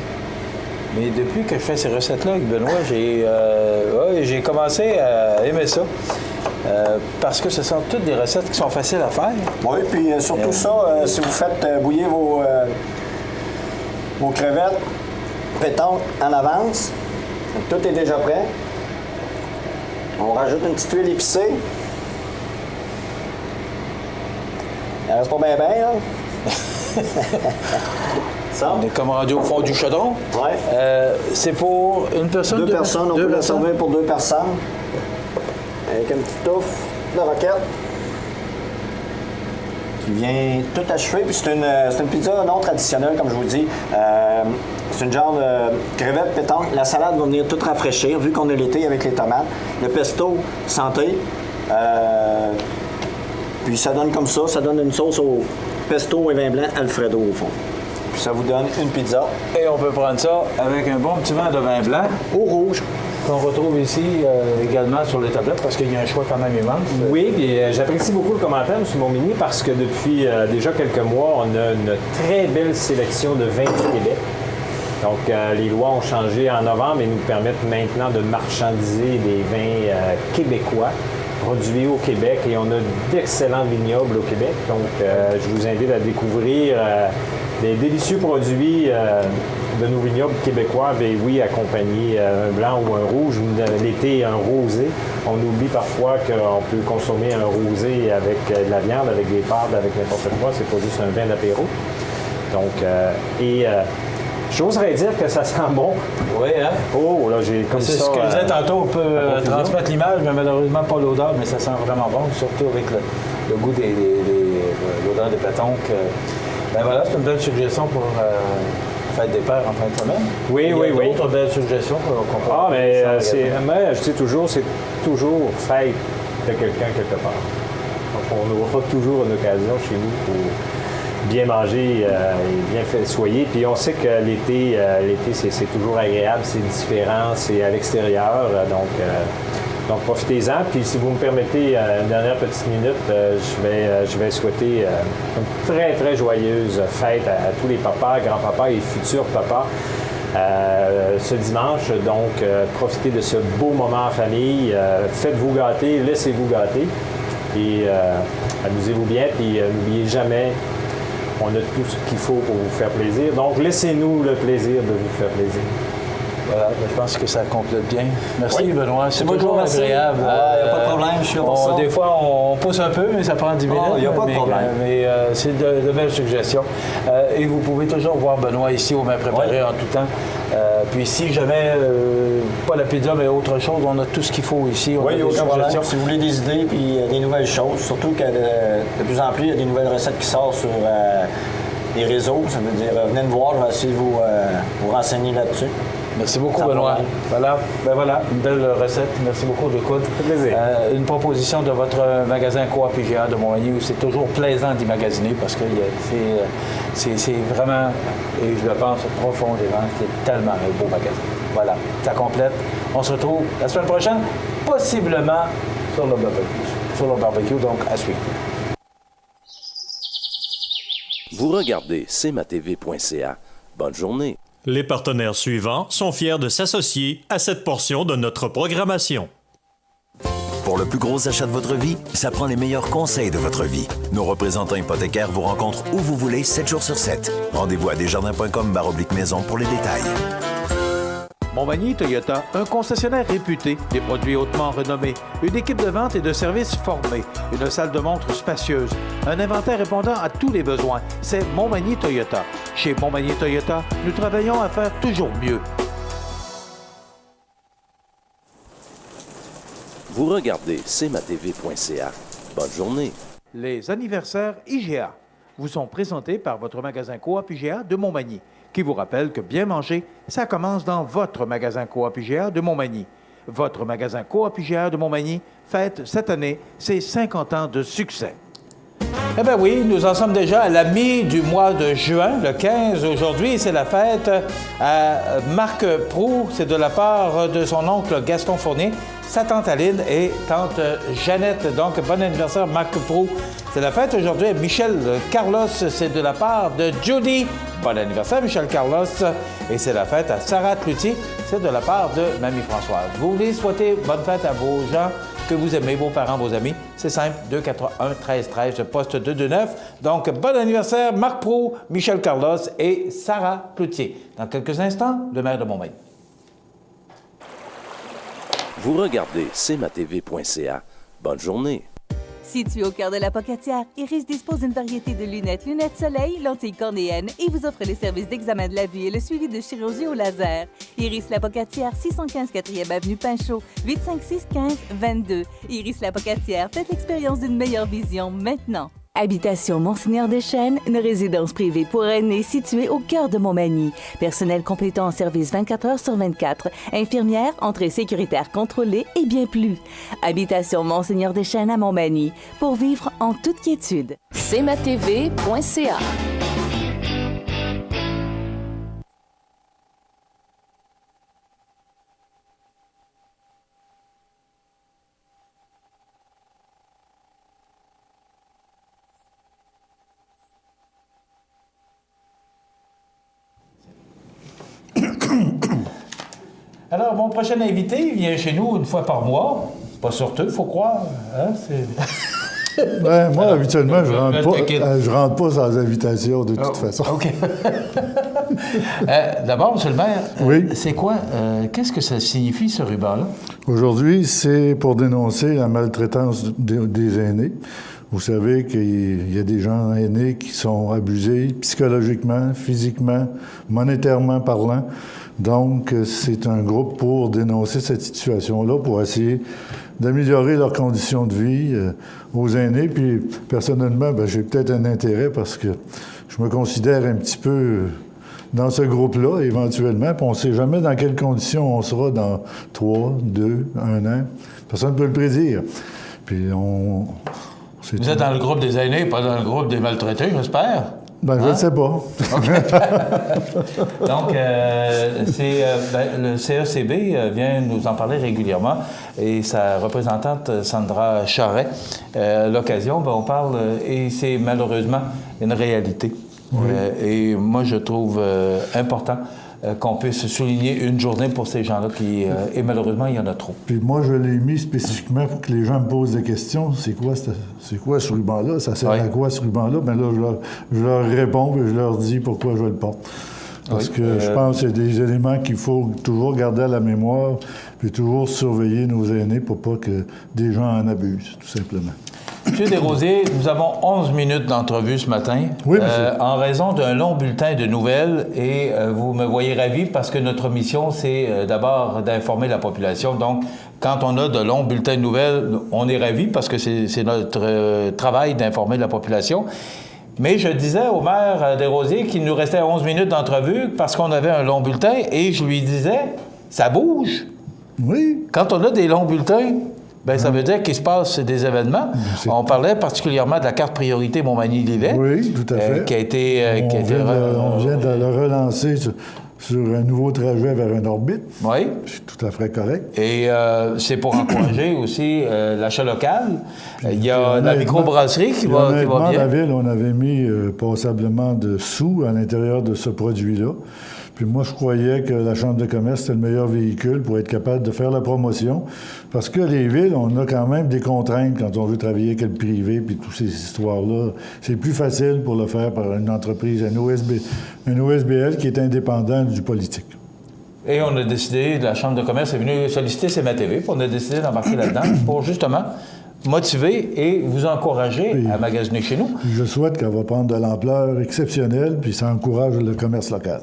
Mais depuis que je fais ces recettes-là avec Benoît, j'ai commencé à aimer ça. Parce que ce sont toutes des recettes qui sont faciles à faire. Oui, puis surtout ça, si vous faites bouillir vos crevettes pétantes en avance, tout est déjà prêt. On rajoute une petite huile épicée. Il reste pas bien, là. Ça. On est comme rendu au fond du chaudron. Oui. C'est pour une personne? Deux personnes. On peut la servir pour 2 personnes. Avec une petite touffe de roquette qui vient tout achever. Puis c'est une pizza non traditionnelle, comme je vous dis. C'est une genre de crevette pétanque. La salade va venir tout rafraîchir, vu qu'on est l'été avec les tomates. Le pesto, santé. Puis ça donne comme ça donne une sauce au pesto et vin blanc Alfredo, au fond. Puis ça vous donne une pizza. Et on peut prendre ça avec un bon petit verre de vin blanc. Au rouge. Qu'on retrouve ici également sur les tablettes parce qu'il y a un choix quand même immense. Oui, puis j'apprécie beaucoup le commentaire, M. Montminy, parce que depuis déjà quelques mois, on a une très belle sélection de vins du Québec. Donc, les lois ont changé en novembre et nous permettent maintenant de marchandiser des vins québécois produits au Québec et on a d'excellents vignobles au Québec. Donc, je vous invite à découvrir des délicieux produits de nos vignobles québécois, bien oui, accompagnés un blanc ou un rouge, l'été un rosé. On oublie parfois qu'on peut consommer un rosé avec de la viande, avec des pâtes, avec n'importe quoi. C'est pas juste un vin d'apéro. Donc, j'oserais dire que ça sent bon. Oui, hein? Oh, là, j'ai comme ça... C'est ce que je disais tantôt, on peut transmettre l'image, mais malheureusement pas l'odeur, mais ça sent vraiment bon, surtout avec le goût de l'odeur des pétanques. Ben voilà, c'est une belle suggestion pour Fête des Pères en fin de semaine. Oui, Il y a d'autres belles suggestions qu'on peut Ah, mais je dis toujours, c'est toujours fête de quelqu'un quelque part. Donc, on aura toujours une occasion chez nous pour bien manger et bien soyer. Puis on sait que l'été, c'est toujours agréable, c'est différent, c'est à l'extérieur. Donc profitez-en. Puis si vous me permettez une dernière petite minute, je vais souhaiter une très, très joyeuse fête à tous les papas, grands-papas et futurs papas ce dimanche. Donc profitez de ce beau moment en famille. Faites-vous gâter, laissez-vous gâter. Et amusez-vous bien. Puis n'oubliez jamais On a tout ce qu'il faut pour vous faire plaisir. Donc, laissez-nous le plaisir de vous faire plaisir. Voilà, je pense que ça complète bien. Merci, oui. Benoît. C'est toujours agréable. Il n'y a pas de problème, je suis là pour ça. Des fois, on pousse un peu, mais ça prend 10 minutes. Il n'y a pas de problème. Mais c'est de belles suggestions. Et vous pouvez toujours voir Benoît ici au Mains Préparées en tout temps. Puis si jamais, pas la pizza, mais autre chose, on a tout ce qu'il faut ici. Oui, il n'y a aucun problème. Si vous voulez des idées puis des nouvelles choses, surtout que de plus en plus, il y a des nouvelles recettes qui sortent sur les réseaux. Ça veut dire, venez nous voir, je vais essayer de vous renseigner là-dessus. Merci beaucoup, Benoît. Voilà, une belle recette. Merci beaucoup, d'écoute. Ça fait plaisir. Une proposition de votre magasin Coop IGA de Montmagny où c'est toujours plaisant d'y magasiner parce que c'est vraiment, et je le pense profondément, c'est tellement un beau magasin. Voilà, ça complète. On se retrouve la semaine prochaine, possiblement sur le barbecue, donc à suivre. Vous regardez cmatv.ca. Bonne journée. Les partenaires suivants sont fiers de s'associer à cette portion de notre programmation. Pour le plus gros achat de votre vie, ça prend les meilleurs conseils de votre vie. Nos représentants hypothécaires vous rencontrent où vous voulez, 7 jours sur 7. Rendez-vous à desjardins.com/maison pour les détails. Montmagny Toyota, un concessionnaire réputé, des produits hautement renommés, une équipe de vente et de services formée, une salle de montre spacieuse, un inventaire répondant à tous les besoins. C'est Montmagny Toyota. Chez Montmagny Toyota, nous travaillons à faire toujours mieux. Vous regardez cmatv.ca. Bonne journée. Les anniversaires IGA vous sont présentés par votre magasin Coop IGA de Montmagny, qui vous rappelle que bien manger, ça commence dans votre magasin Coop IGA de Montmagny. Votre magasin Coop IGA de Montmagny fête cette année ses 50 ans de succès. Eh bien oui, nous en sommes déjà à la mi du mois de juin, le 15 aujourd'hui. C'est la fête à Marc Proulx. C'est de la part de son oncle Gaston Fournier, sa tante Aline et tante Jeannette. Donc, bon anniversaire Marc Proulx. C'est la fête aujourd'hui à Michel Carlos. C'est de la part de Judy. Bon anniversaire Michel Carlos. Et c'est la fête à Sarah Cloutier. C'est de la part de Mamie Françoise. Vous voulez souhaiter bonne fête à vos gens que vous aimez, vos parents, vos amis, c'est simple, 281-1313, poste 229. Donc, bon anniversaire, Marc Proulx, Michel Carlos et Sarah Cloutier. Dans quelques instants, le maire de Montmagny. Vous regardez cmatv.ca. Bonne journée. Situé au cœur de la Pocatière, Iris dispose d'une variété de lunettes soleil, lentilles cornéennes et vous offre les services d'examen de la vue et le suivi de chirurgie au laser. Iris la Pocatière, 615 4e avenue Pinchot, 856-15-22. Iris la Pocatière, faites l'expérience d'une meilleure vision maintenant. Habitation Monseigneur Deschênes, une résidence privée pour aînés située au cœur de Montmagny. Personnel complétant en service 24 heures sur 24. Infirmière, entrée sécuritaire contrôlée et bien plus. Habitation Monseigneur Deschênes à Montmagny. Pour vivre en toute quiétude. cmatv.ca. Alors, mon prochain invité vient chez nous une fois par mois. Pas sorteux, il faut croire. Hein? Ben, moi, habituellement, je rentre pas sans invitation, de toute façon. OK. D'abord, M. le maire, oui. C'est quoi? Qu'est-ce que ça signifie, ce ruban-là? Aujourd'hui, c'est pour dénoncer la maltraitance des aînés. Vous savez qu'il y a des gens aînés qui sont abusés psychologiquement, physiquement, monétairement parlant. Donc, c'est un groupe pour dénoncer cette situation-là, pour essayer d'améliorer leurs conditions de vie aux aînés. Puis, personnellement, ben, j'ai peut-être un intérêt parce que je me considère un petit peu dans ce groupe-là, éventuellement. Puis on ne sait jamais dans quelles conditions on sera dans 3, 2, 1 an. Personne ne peut le prédire. Puis Vous êtes dans le groupe des aînés, pas dans le groupe des maltraités, j'espère? Ben, je ne sais pas. Donc, le CECB vient nous en parler régulièrement et sa représentante, Sandra Charret, à l'occasion, on parle, et c'est malheureusement une réalité. Oui. Et moi, je trouve important qu'on puisse souligner une journée pour ces gens-là qui, et malheureusement, il y en a trop. Puis moi, je l'ai mis spécifiquement pour que les gens me posent des questions. C'est quoi ce ruban-là? Ça sert à quoi ce ruban-là? Bien là, je leur réponds et je leur dis pourquoi je le porte. Parce que je pense que c'est des éléments qu'il faut toujours garder à la mémoire puis toujours surveiller nos aînés pour pas que des gens en abusent, tout simplement. M. Desrosiers, nous avons 11 minutes d'entrevue ce matin. Oui, monsieur. En raison d'un long bulletin de nouvelles, et vous me voyez ravi parce que notre mission, c'est d'abord d'informer la population. Donc, quand on a de longs bulletins de nouvelles, on est ravi parce que c'est notre travail d'informer la population. Mais je disais au maire Desrosiers qu'il nous restait 11 minutes d'entrevue parce qu'on avait un long bulletin et je lui disais, ça bouge. Oui. Quand on a des longs bulletins, bien, ça veut dire qu'il se passe des événements. On parlait particulièrement de la carte priorité Montmagny-Lillet. Oui, tout à fait. Qui a été... on vient de le relancer sur un nouveau trajet vers une orbite. Oui. C'est tout à fait correct. Et c'est pour encourager aussi l'achat local. Il y a la microbrasserie qui va bien. La ville, on avait mis passablement de sous à l'intérieur de ce produit-là. Puis moi, je croyais que la Chambre de commerce, c'était le meilleur véhicule pour être capable de faire la promotion. Parce que les villes, on a quand même des contraintes quand on veut travailler avec le privé, puis toutes ces histoires-là. C'est plus facile pour le faire par une entreprise, un OSBL qui est indépendant du politique. Et on a décidé, la Chambre de commerce est venue solliciter CMA-TV, puis on a décidé d'embarquer là-dedans pour justement motiver et vous encourager à magasiner chez nous. Je souhaite qu'elle va prendre de l'ampleur exceptionnelle, puis ça encourage le commerce local.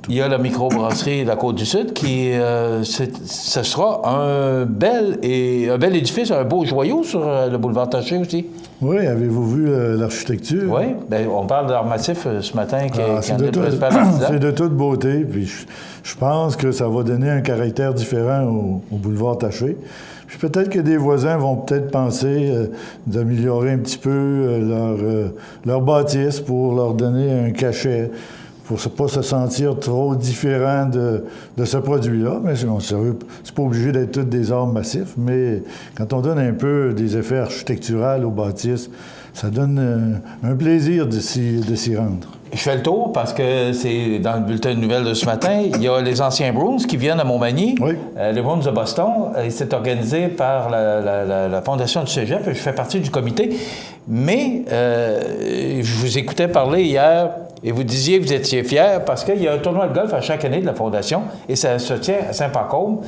Il y a la microbrasserie de la Côte-du-Sud qui, ce sera un bel édifice, un beau joyau sur le boulevard Taché aussi. Oui, avez-vous vu l'architecture? Oui, bien, on parle d'art massif ce matin qui en est le principal artisan. C'est de toute beauté, puis je pense que ça va donner un caractère différent au boulevard Taché. Puis peut-être que des voisins vont peut-être penser d'améliorer un petit peu leur bâtisse pour leur donner un cachet, pour ne pas se sentir trop différent de ce produit-là. Mais c'est pas obligé d'être tous des arbres massifs, mais quand on donne un peu des effets architecturaux aux bâtisses, ça donne un plaisir de s'y rendre. Je fais le tour parce que c'est dans le bulletin de nouvelles de ce matin. Il y a les anciens Bruins qui viennent à Montmagny. Oui. Les Bruins de Boston. C'est organisé par la Fondation du Cégep. Je fais partie du comité. Mais je vous écoutais parler hier et vous disiez que vous étiez fiers parce qu'il y a un tournoi de golf à chaque année de la Fondation et ça se tient à Saint-Pancôme.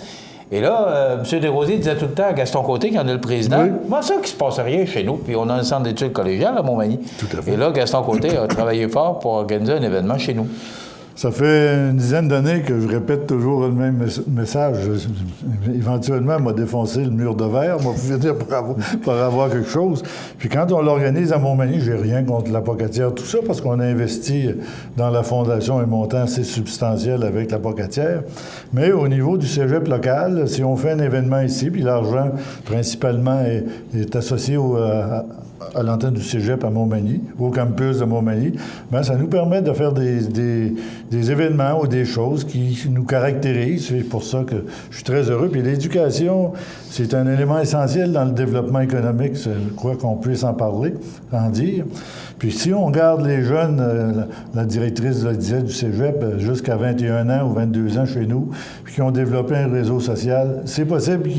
Et là, M. Desrosiers disait tout le temps à Gaston Côté, qui en est le président, oui. Moi, ça qu'il se passe rien chez nous. Puis on a un centre d'études collégiales à Montmagny. Tout à fait. Et là, Gaston Côté a travaillé fort pour organiser un événement chez nous. Ça fait une dizaine d'années que je répète toujours le même message. Éventuellement, m'a défoncé le mur de verre, m'a pu venir pour avoir quelque chose. Puis quand on l'organise à Montmagny, j'ai rien contre l'apocatière, tout ça, parce qu'on a investi dans la fondation un montant assez substantiel avec l'apocatière. Mais au niveau du cégep local, si on fait un événement ici, puis l'argent, principalement, est associé à l'antenne du cégep à Montmagny, au campus de Montmagny, bien, ça nous permet de faire des événements ou des choses qui nous caractérisent. C'est pour ça que je suis très heureux. Puis l'éducation, c'est un élément essentiel dans le développement économique. Je crois qu'on puisse en parler, en dire. Puis si on garde les jeunes, la directrice le disait du cégep, jusqu'à 21 ans ou 22 ans chez nous, puis qui ont développé un réseau social, c'est possible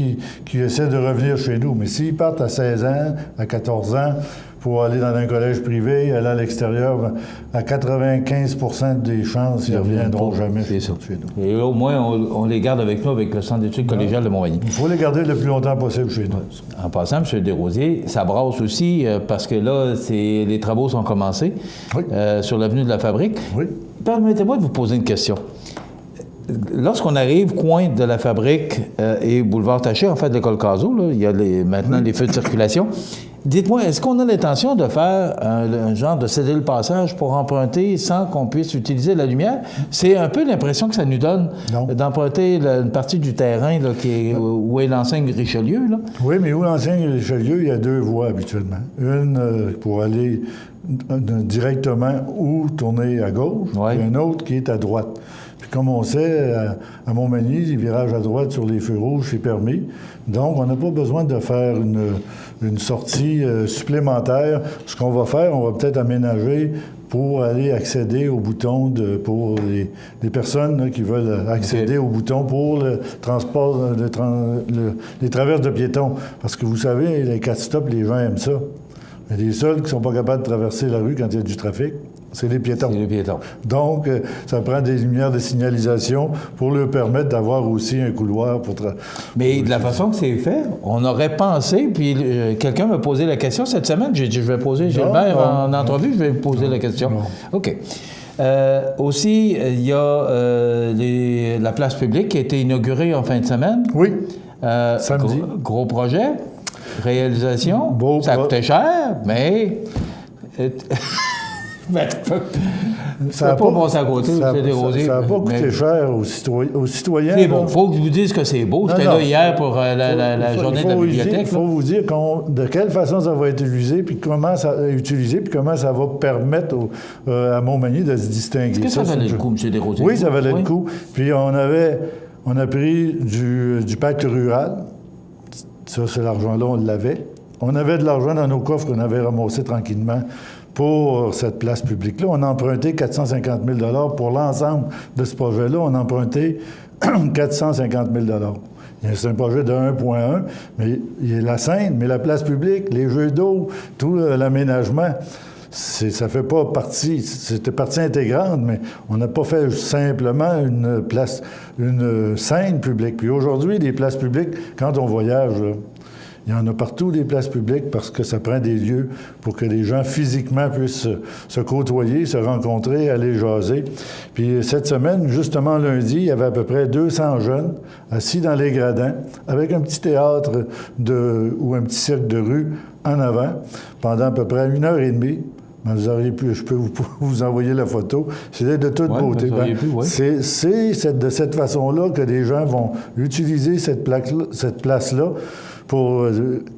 qu'ils essaient de revenir chez nous. Mais s'ils partent à 16 ans, à 14 ans, pour aller dans un collège privé, aller à l'extérieur, à 95 % des chances, ils ne reviendront jamais chez nous. Et au moins, on les garde avec nous, avec le Centre d'études collégiales de Montmagny. Il faut les garder le plus longtemps possible chez nous. En passant, M. Desrosiers, ça brasse aussi, parce que là, les travaux sont commencés sur l'avenue de la Fabrique. Oui. Permettez-moi de vous poser une question. Lorsqu'on arrive coin de la Fabrique et boulevard Taché, en fait, de l'école Cazot, là, il y a maintenant les feux de circulation. Dites-moi, est-ce qu'on a l'intention de faire un genre de céder le passage pour emprunter sans qu'on puisse utiliser la lumière? C'est un peu l'impression que ça nous donne d'emprunter une partie du terrain là, où est l'enseigne Richelieu. Là. Oui, mais où l'enseigne Richelieu, il y a deux voies habituellement. Une pour aller directement ou tourner à gauche, et un autre qui est à droite. Puis comme on sait, à Montmagny, les virages à droite sur les feux rouges, c'est permis. Donc, on n'a pas besoin de faire une sortie supplémentaire. Ce qu'on va faire, on va peut-être aménager pour aller accéder au bouton pour les personnes là, qui veulent accéder au bouton pour le transport, les traverses de piétons. Parce que vous savez, les 4 stops, les gens aiment ça. Mais les seuls qui ne sont pas capables de traverser la rue quand il y a du trafic, c'est les piétons. C'est les piétons. Donc, ça prend des lumières de signalisation pour leur permettre d'avoir aussi un couloir pour... Mais de la façon que c'est fait, on aurait pensé, puis quelqu'un m'a posé la question cette semaine, j'ai dit, je vais poser Gilbert en entrevue, je vais vous poser la question. OK. Aussi, il y a la place publique qui a été inaugurée en fin de semaine. Oui, samedi. Gros projet, réalisation, ça coûtait cher, mais... Ça n'a pas passé à côté, ça n'a pas coûté cher aux citoyens. C'est bon, il faut que je vous dise que c'est beau. J'étais là hier pour la journée de la bibliothèque. Il faut vous dire de quelle façon ça va être utilisé, puis comment ça va permettre à Montmagny de se distinguer. Est-ce que ça valait le coup, M. Desrosiers? Oui, ça valait le coup. Puis on a pris du pacte rural. Ça, c'est l'argent-là, on l'avait. On avait de l'argent dans nos coffres qu'on avait ramassé tranquillement pour cette place publique-là. On a emprunté 450 000 pour l'ensemble de ce projet-là. On a emprunté 450 000 C'est un projet de 1,1, mais il y a la scène, mais la place publique, les jeux d'eau, tout l'aménagement, ça fait pas partie, c'était partie intégrante, mais on n'a pas fait simplement une scène publique. Puis aujourd'hui, les places publiques, quand on voyage, là, il y en a partout des places publiques parce que ça prend des lieux pour que les gens physiquement puissent se côtoyer, se rencontrer, aller jaser. Puis cette semaine, justement lundi, il y avait à peu près 200 jeunes assis dans les gradins avec un petit théâtre ou un petit cirque de rue en avant pendant à peu près 1h30. Vous auriez pu, je peux vous envoyer la photo. C'était de toute beauté. C'est de cette façon-là que les gens vont utiliser cette place-là pour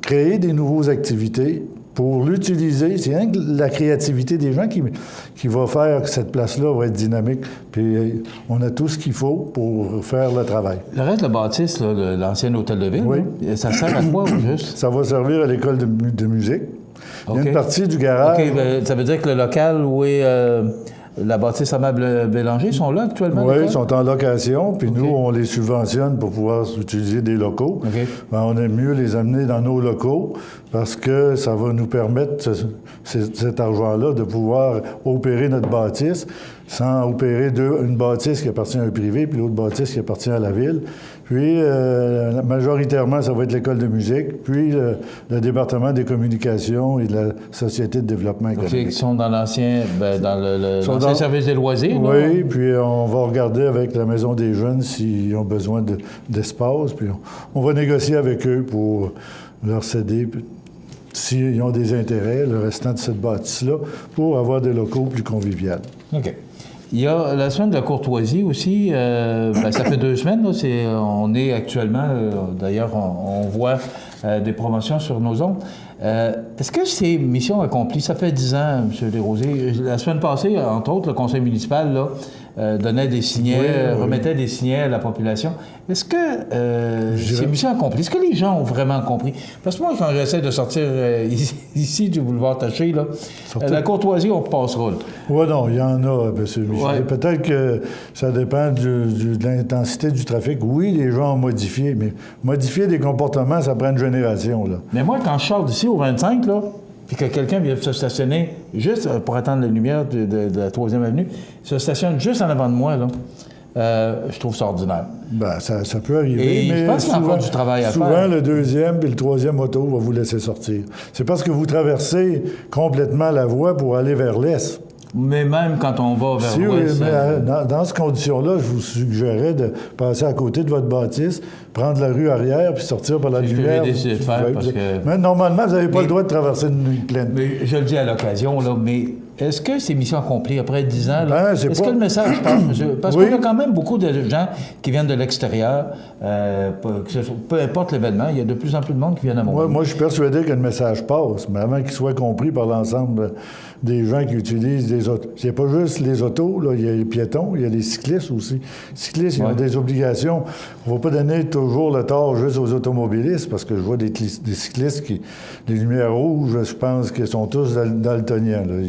créer des nouvelles activités, pour l'utiliser. C'est rien que la créativité des gens qui va faire que cette place-là va être dynamique. Puis on a tout ce qu'il faut pour faire le travail. Le reste de la bâtisse, l'ancien hôtel de ville, ça sert à quoi, juste? Ça va servir à l'école de musique. Il y a une partie du garage. OK, bien, ça veut dire que le local où est la bâtisse Amable Bélanger sont là actuellement? Oui, ils sont en location, puis nous, on les subventionne pour pouvoir utiliser des locaux. Ben, on aime mieux les amener dans nos locaux parce que ça va nous permettre, cet argent-là, de pouvoir opérer notre bâtisse sans opérer une bâtisse qui appartient à un privé puis l'autre bâtisse qui appartient à la ville. Puis, majoritairement, ça va être l'école de musique, puis le département des communications et de la Société de développement économique. Qui sont dans l'ancien service des loisirs? Oui, puis on va regarder avec la Maison des jeunes s'ils ont besoin d'espace, puis on va négocier avec eux pour leur céder, s'ils ont des intérêts, le restant de cette bâtisse-là, pour avoir des locaux plus conviviaux. OK. Il y a la semaine de la courtoisie aussi. Ça fait 2 semaines. Là, on est actuellement, d'ailleurs, on voit des promotions sur nos ondes. Est-ce que c'est mission accomplie? Ça fait 10 ans, M. Desrosiers. La semaine passée, entre autres, le conseil municipal là, donnait des signets, remettait des signets à la population. Est-ce que c'est mission accomplie? Est-ce que les gens ont vraiment compris? Parce que moi, quand j'essaie de sortir ici du boulevard Taché, là, la courtoisie, on passera. Oui, non, il y en a, M. Michel. Ouais. Peut-être que ça dépend de l'intensité du trafic. Oui, les gens ont modifié, mais modifier des comportements, ça prend une génération. Là. Mais moi, quand je sors d'ici au 25, là, puis que quelqu'un vient se stationner juste pour attendre la lumière de la 3e avenue, se stationne juste en avant de moi, là, je trouve ça ordinaire. Bien, ça peut arriver, et mais je pense qu'il y a encore du travail à faire. Souvent, le 2e et le 3e auto va vous laisser sortir. C'est parce que vous traversez complètement la voie pour aller vers l'est. Mais même quand on va vers l'ouest... Dans ces conditions-là, je vous suggérerais de passer à côté de votre bâtisse prendre la rue arrière puis sortir par la lumière. C'est ce que j'ai décidé de faire parce que... Mais normalement, vous n'avez pas le droit de traverser une nuit pleine. Mais je le dis à l'occasion, là, mais est-ce que c'est mission accomplie après 10 ans? Là, est-ce que le message passe, monsieur? Parce qu'on a quand même beaucoup de gens qui viennent de l'extérieur, peu importe l'événement, il y a de plus en plus de monde qui viennent à Montmagny. Moi, je suis persuadé que le message passe, mais avant qu'il soit compris par l'ensemble des gens qui utilisent des autos. C'est pas juste les autos, là, il y a les piétons, il y a les cyclistes aussi. Les cyclistes, ils ont des obligations. On ne va pas donner toujours le tort juste aux automobilistes, parce que je vois des cyclistes qui... Les lumières rouges, je pense qu'ils sont tous daltoniens. Là.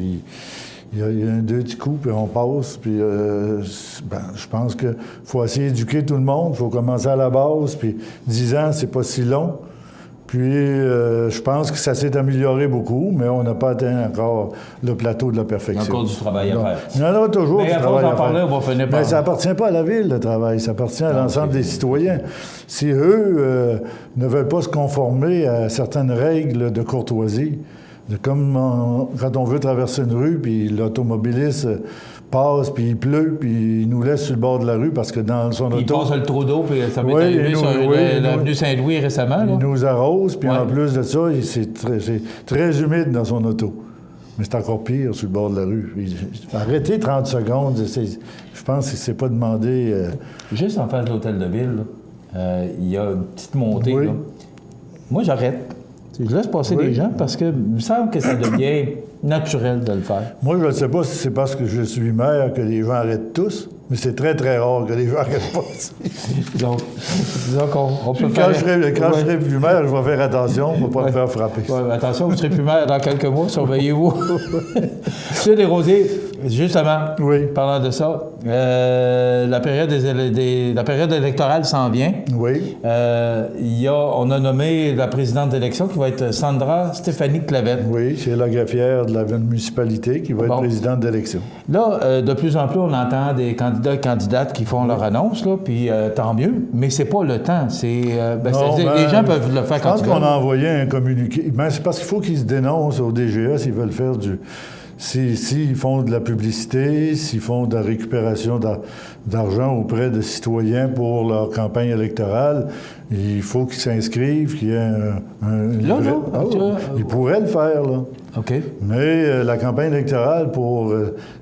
Il y a un deux petits coups, puis on passe. Puis je pense qu'il faut essayer d'éduquer tout le monde. Il faut commencer à la base. Puis 10 ans, c'est pas si long. Puis je pense que ça s'est amélioré beaucoup, mais on n'a pas atteint encore le plateau de la perfection. Il y a encore du travail à faire. Il y en aura toujours du travail à faire. Parler, on va finir par... Mais ça n'appartient pas à la ville, le travail. Ça appartient à l'ensemble des citoyens. Si eux ne veulent pas se conformer à certaines règles de courtoisie, comme quand on veut traverser une rue, puis l'automobiliste passe, puis il pleut, puis il nous laisse sur le bord de la rue parce que dans son auto... Il passe le trou d'eau, puis ça m'est arrivé sur l'avenue Saint-Louis récemment. Là. Il nous arrose, puis en plus de ça, c'est très humide dans son auto. Mais c'est encore pire sur le bord de la rue. Arrêtez 30 secondes, je pense que c'est pas demandé... Juste en face de l'hôtel de ville, il y a une petite montée. Là. Moi, j'arrête. Je laisse passer les gens parce que il me semble que ça devient naturel de le faire. Moi, je ne sais pas si c'est parce que je suis maire que les gens arrêtent tous, mais c'est très, très rare que les gens arrêtent pas. Donc on peut quand je serai plus maire, je vais faire attention pour ne pas me faire frapper. Ouais, attention, vous ne serez plus maire dans quelques mois, surveillez-vous. M. Desrosiers, justement, parlant de ça, la période électorale s'en vient. Oui. On a nommé la présidente d'élection qui va être Sandra Stéphanie Clavette. Oui, c'est la greffière de la municipalité qui va être présidente d'élection. Là, de plus en plus, on entend des candidats et candidates qui font leur annonce, là, puis tant mieux, mais c'est pas le temps. Les gens peuvent le faire quand ils veulent. Je pense qu'on a envoyé un communiqué. Ben, c'est parce qu'il faut qu'ils se dénoncent au DGA s'ils veulent faire s'ils font de la publicité, s'ils font de la récupération d'argent auprès de citoyens pour leur campagne électorale, il faut qu'ils s'inscrivent, qu'il y ait ils pourraient le faire, là. OK. Mais la campagne électorale, pour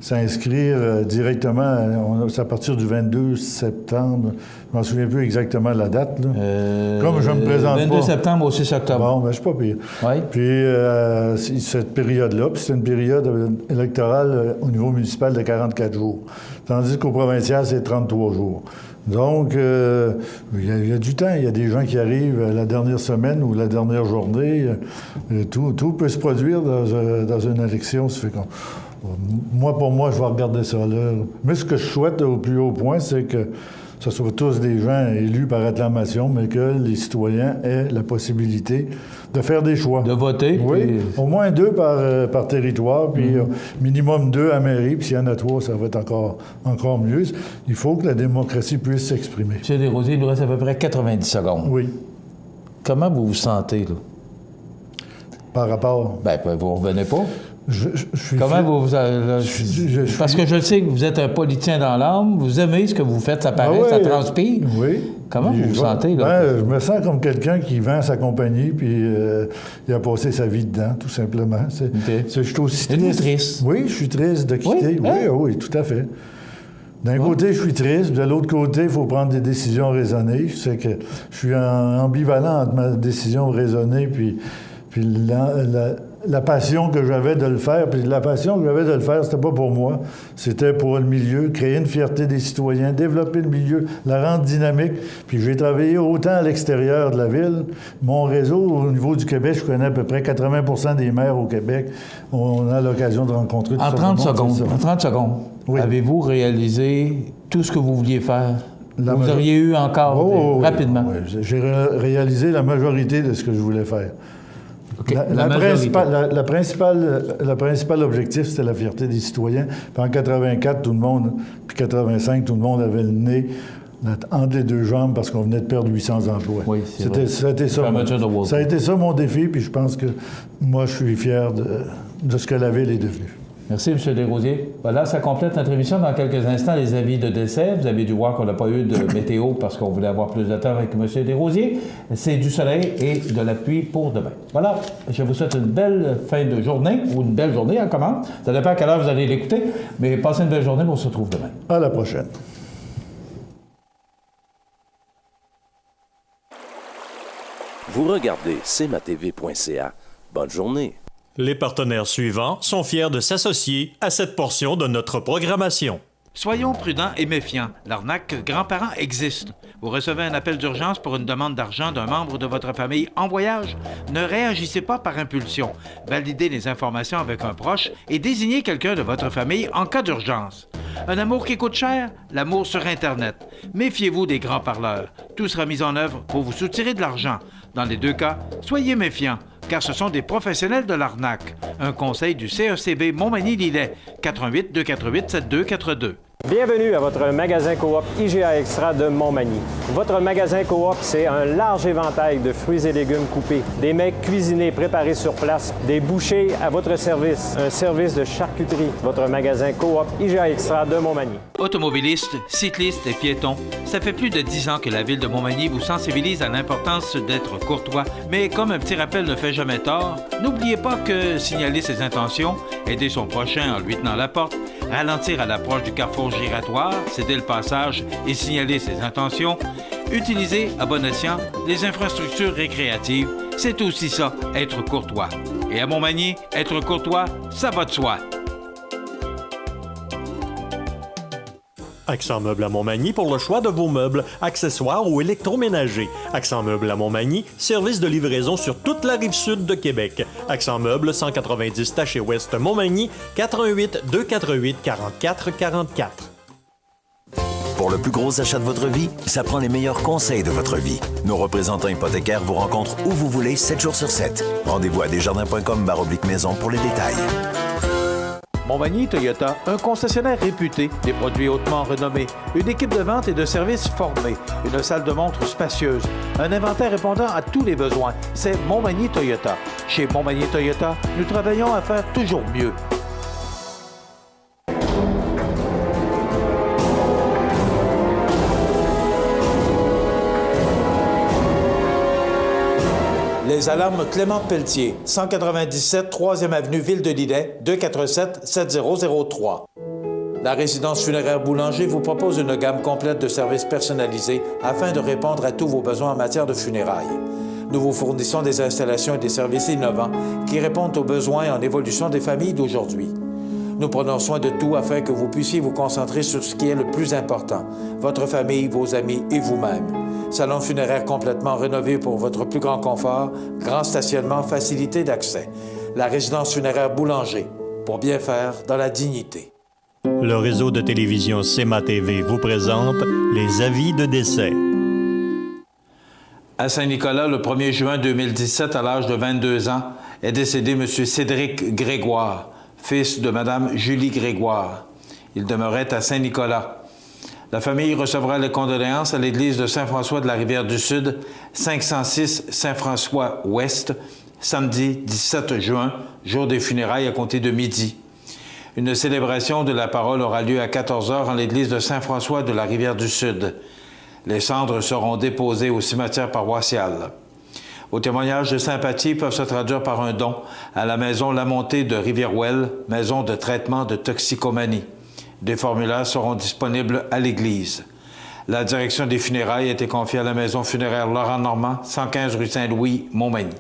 s'inscrire directement, c'est à partir du 22 septembre. Je ne m'en souviens plus exactement la date. Là. Comme je me présente 22 septembre au 6 octobre. Bon, mais je suis pas pire. Oui. Puis cette période-là, puis c'est une période électorale au niveau municipal de 44 jours. Tandis qu'au provincial, c'est 33 jours. Donc, il y a du temps. Il y a des gens qui arrivent la dernière semaine ou la dernière journée. Tout peut se produire dans une élection. Ça fait pour moi, je vais regarder ça là. Mais ce que je souhaite au plus haut point, c'est que ce soit tous des gens élus par acclamation, mais que les citoyens aient la possibilité de faire des choix. De voter. Oui, au moins 2 par territoire, puis minimum 2 à mairie, puis s'il y en a 3, ça va être encore mieux. Il faut que la démocratie puisse s'exprimer. M. Desrosiers, il nous reste à peu près 90 secondes. Oui. Comment vous vous sentez, là? Par rapport... Bien, vous ne revenez pas. Je suis Comment vous... parce que je sais que vous êtes un politicien dans l'âme, vous aimez ce que vous faites, ça paraît, ça transpire. Oui. Comment vous vous sentez, là? Je me sens comme quelqu'un qui vend sa compagnie, puis il a passé sa vie dedans, tout simplement. Je suis aussi triste. Oui, je suis triste de quitter. Oui, tout à fait. D'un côté, je suis triste, de l'autre côté, il faut prendre des décisions raisonnées. Je sais que je suis ambivalent entre ma décision raisonnée puis la passion que j'avais de le faire. Puis la passion que j'avais de le faire, c'était pas pour moi. C'était pour le milieu, créer une fierté des citoyens, développer le milieu, la rendre dynamique. Puis j'ai travaillé autant à l'extérieur de la ville. Mon réseau, au niveau du Québec, je connais à peu près 80% des maires au Québec. On a l'occasion de rencontrer tout ça. En 30 secondes, oui. Avez-vous réalisé tout ce que vous vouliez faire? Vous auriez eu encore rapidement? Oui. J'ai réalisé la majorité de ce que je voulais faire. Okay. Le principal objectif, c'était la fierté des citoyens. Puis en 84, tout le monde, puis 85, tout le monde avait le nez entre les deux jambes parce qu'on venait de perdre 800 emplois. Oui, ça a été ça mon défi, puis je pense que moi, je suis fier de ce que la ville est devenue. Merci, M. Desrosiers. Voilà, ça complète notre émission. Dans quelques instants, les avis de décès. Vous avez dû voir qu'on n'a pas eu de météo parce qu'on voulait avoir plus de temps avec M. Desrosiers. C'est du soleil et de la pluie pour demain. Voilà, je vous souhaite une belle fin de journée, ou une belle journée en commande. Ça dépend à quelle heure vous allez l'écouter, mais passez une belle journée, on se retrouve demain. À la prochaine. Vous regardez cmatv.ca. Bonne journée. Les partenaires suivants sont fiers de s'associer à cette portion de notre programmation. Soyons prudents et méfiants. L'arnaque grands-parents existe. Vous recevez un appel d'urgence pour une demande d'argent d'un membre de votre famille en voyage. Ne réagissez pas par impulsion. Validez les informations avec un proche et désignez quelqu'un de votre famille en cas d'urgence. Un amour qui coûte cher? L'amour sur Internet. Méfiez-vous des grands parleurs. Tout sera mis en œuvre pour vous soutirer de l'argent. Dans les deux cas, soyez méfiants, car ce sont des professionnels de l'arnaque. Un conseil du CECB Montmagny-Lillet, 88 248 7242. Bienvenue à votre magasin Coop IGA Extra de Montmagny. Votre magasin Coop, c'est un large éventail de fruits et légumes coupés, des mets cuisinés préparés sur place, des bouchées à votre service, un service de charcuterie. Votre magasin Coop IGA Extra de Montmagny. Automobilistes, cyclistes et piétons, ça fait plus de 10 ans que la Ville de Montmagny vous sensibilise à l'importance d'être courtois. Mais comme un petit rappel ne fait jamais tort, n'oubliez pas que signaler ses intentions, aider son prochain en lui tenant la porte, ralentir à l'approche du carrefour giratoire, céder le passage et signaler ses intentions, utiliser à bon escient les infrastructures récréatives, c'est aussi ça, être courtois. Et à Montmagny, être courtois, ça va de soi. Accent Meubles à Montmagny pour le choix de vos meubles, accessoires ou électroménagers. Accent Meubles à Montmagny, service de livraison sur toute la rive sud de Québec. Accent Meubles, 190 Taché Ouest Montmagny, 88 248 44 44. Pour le plus gros achat de votre vie, ça prend les meilleurs conseils de votre vie. Nos représentants hypothécaires vous rencontrent où vous voulez, 7 jours sur 7. Rendez-vous à desjardins.com/maison pour les détails. Montmagny Toyota, un concessionnaire réputé, des produits hautement renommés, une équipe de vente et de services formée, une salle de montre spacieuse, un inventaire répondant à tous les besoins. C'est Montmagny Toyota. Chez Montmagny Toyota, nous travaillons à faire toujours mieux. Les alarmes Clément Pelletier, 197 3e avenue Ville-de-Lillet, 247-7003. La résidence funéraire Boulanger vous propose une gamme complète de services personnalisés afin de répondre à tous vos besoins en matière de funérailles. Nous vous fournissons des installations et des services innovants qui répondent aux besoins en évolution des familles d'aujourd'hui. Nous prenons soin de tout afin que vous puissiez vous concentrer sur ce qui est le plus important, votre famille, vos amis et vous-même. Salon funéraire complètement rénové pour votre plus grand confort, grand stationnement, facilité d'accès. La résidence funéraire Boulanger, pour bien faire dans la dignité. Le réseau de télévision CMA-TV vous présente les avis de décès. À Saint-Nicolas, le 1er juin 2017, à l'âge de 22 ans, est décédé M. Cédric Grégoire, fils de Mme Julie Grégoire. Il demeurait à Saint-Nicolas. La famille recevra les condoléances à l'église de Saint-François de la Rivière-du-Sud, 506 Saint-François-Ouest, samedi 17 juin, jour des funérailles à compter de midi. Une célébration de la parole aura lieu à 14 h en l'église de Saint-François de la Rivière-du-Sud. Les cendres seront déposées au cimetière paroissial. Vos témoignages de sympathie peuvent se traduire par un don à la maison La Montée de Rivière-Ouelle, maison de traitement de toxicomanie. Des formulaires seront disponibles à l'église. La direction des funérailles a été confiée à la maison funéraire Laurent Normand, 115 rue Saint-Louis, Montmagny.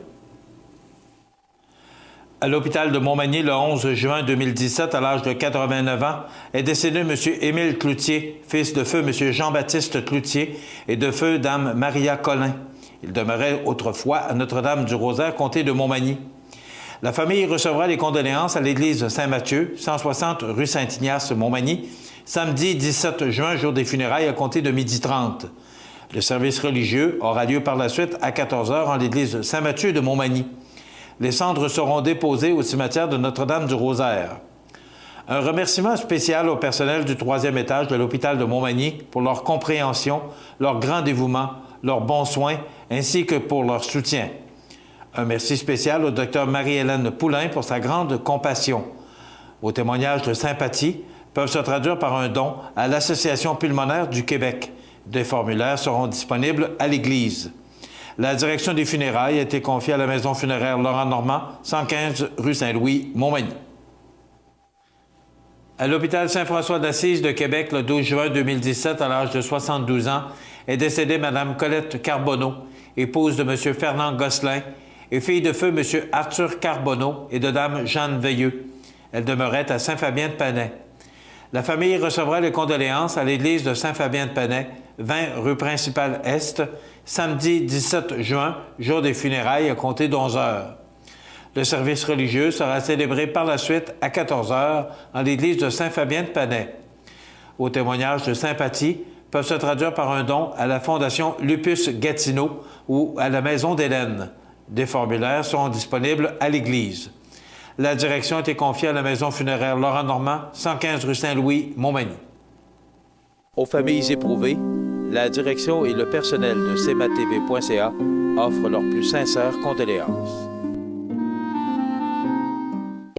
À l'hôpital de Montmagny, le 11 juin 2017, à l'âge de 89 ans, est décédé M. Émile Cloutier, fils de feu M. Jean-Baptiste Cloutier et de feu Dame Maria Collin. Il demeurait autrefois à Notre-Dame-du-Rosaire, comté de Montmagny. La famille recevra les condoléances à l'église Saint-Mathieu, 160 rue Saint-Ignace, Montmagny, samedi 17 juin, jour des funérailles, à compter de 12h30. Le service religieux aura lieu par la suite à 14 h en l'église Saint-Mathieu de Montmagny. Les cendres seront déposées au cimetière de Notre-Dame-du-Rosaire. Un remerciement spécial au personnel du 3e étage de l'hôpital de Montmagny pour leur compréhension, leur grand dévouement, leurs bons soins, ainsi que pour leur soutien. Un merci spécial au Dr Marie-Hélène Poulain pour sa grande compassion. Vos témoignages de sympathie peuvent se traduire par un don à l'Association pulmonaire du Québec. Des formulaires seront disponibles à l'Église. La direction des funérailles a été confiée à la maison funéraire Laurent-Normand, 115 rue Saint-Louis, Montmagny. À l'hôpital Saint-François d'Assise de Québec, le 12 juin 2017, à l'âge de 72 ans, est décédée Mme Colette Carbonneau, épouse de M. Fernand Gosselin, et fille de feu M. Arthur Carbonneau et de Dame Jeanne Veilleux. Elle demeurait à Saint-Fabien-de-Panay. La famille recevra les condoléances à l'église de Saint-Fabien-de-Panay, 20 rue principale Est, samedi 17 juin, jour des funérailles, à compter d'11 heures. Le service religieux sera célébré par la suite à 14 heures en l'église de Saint-Fabien-de-Panay. Vos témoignages de sympathie peuvent se traduire par un don à la Fondation Lupus Gatineau ou à la Maison d'Hélène. Des formulaires seront disponibles à l'église. La direction a été confiée à la maison funéraire Laurent-Normand, 115 rue Saint-Louis, Montmagny. Aux familles éprouvées, la direction et le personnel de cmatv.ca offrent leurs plus sincères condoléances.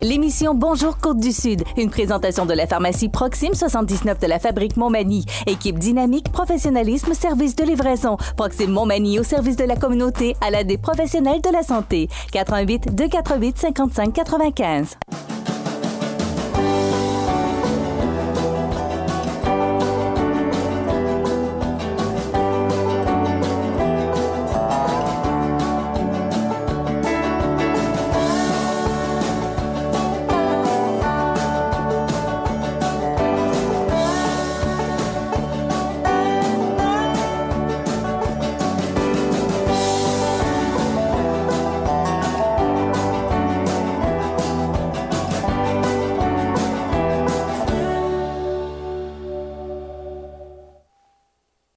L'émission Bonjour Côte-du-Sud, une présentation de la pharmacie Proxime 79 de la Fabrique Montmagny. Équipe dynamique, professionnalisme, service de livraison. Proxime Montmagny au service de la communauté à l'aide des professionnels de la santé. 88 248 55 95.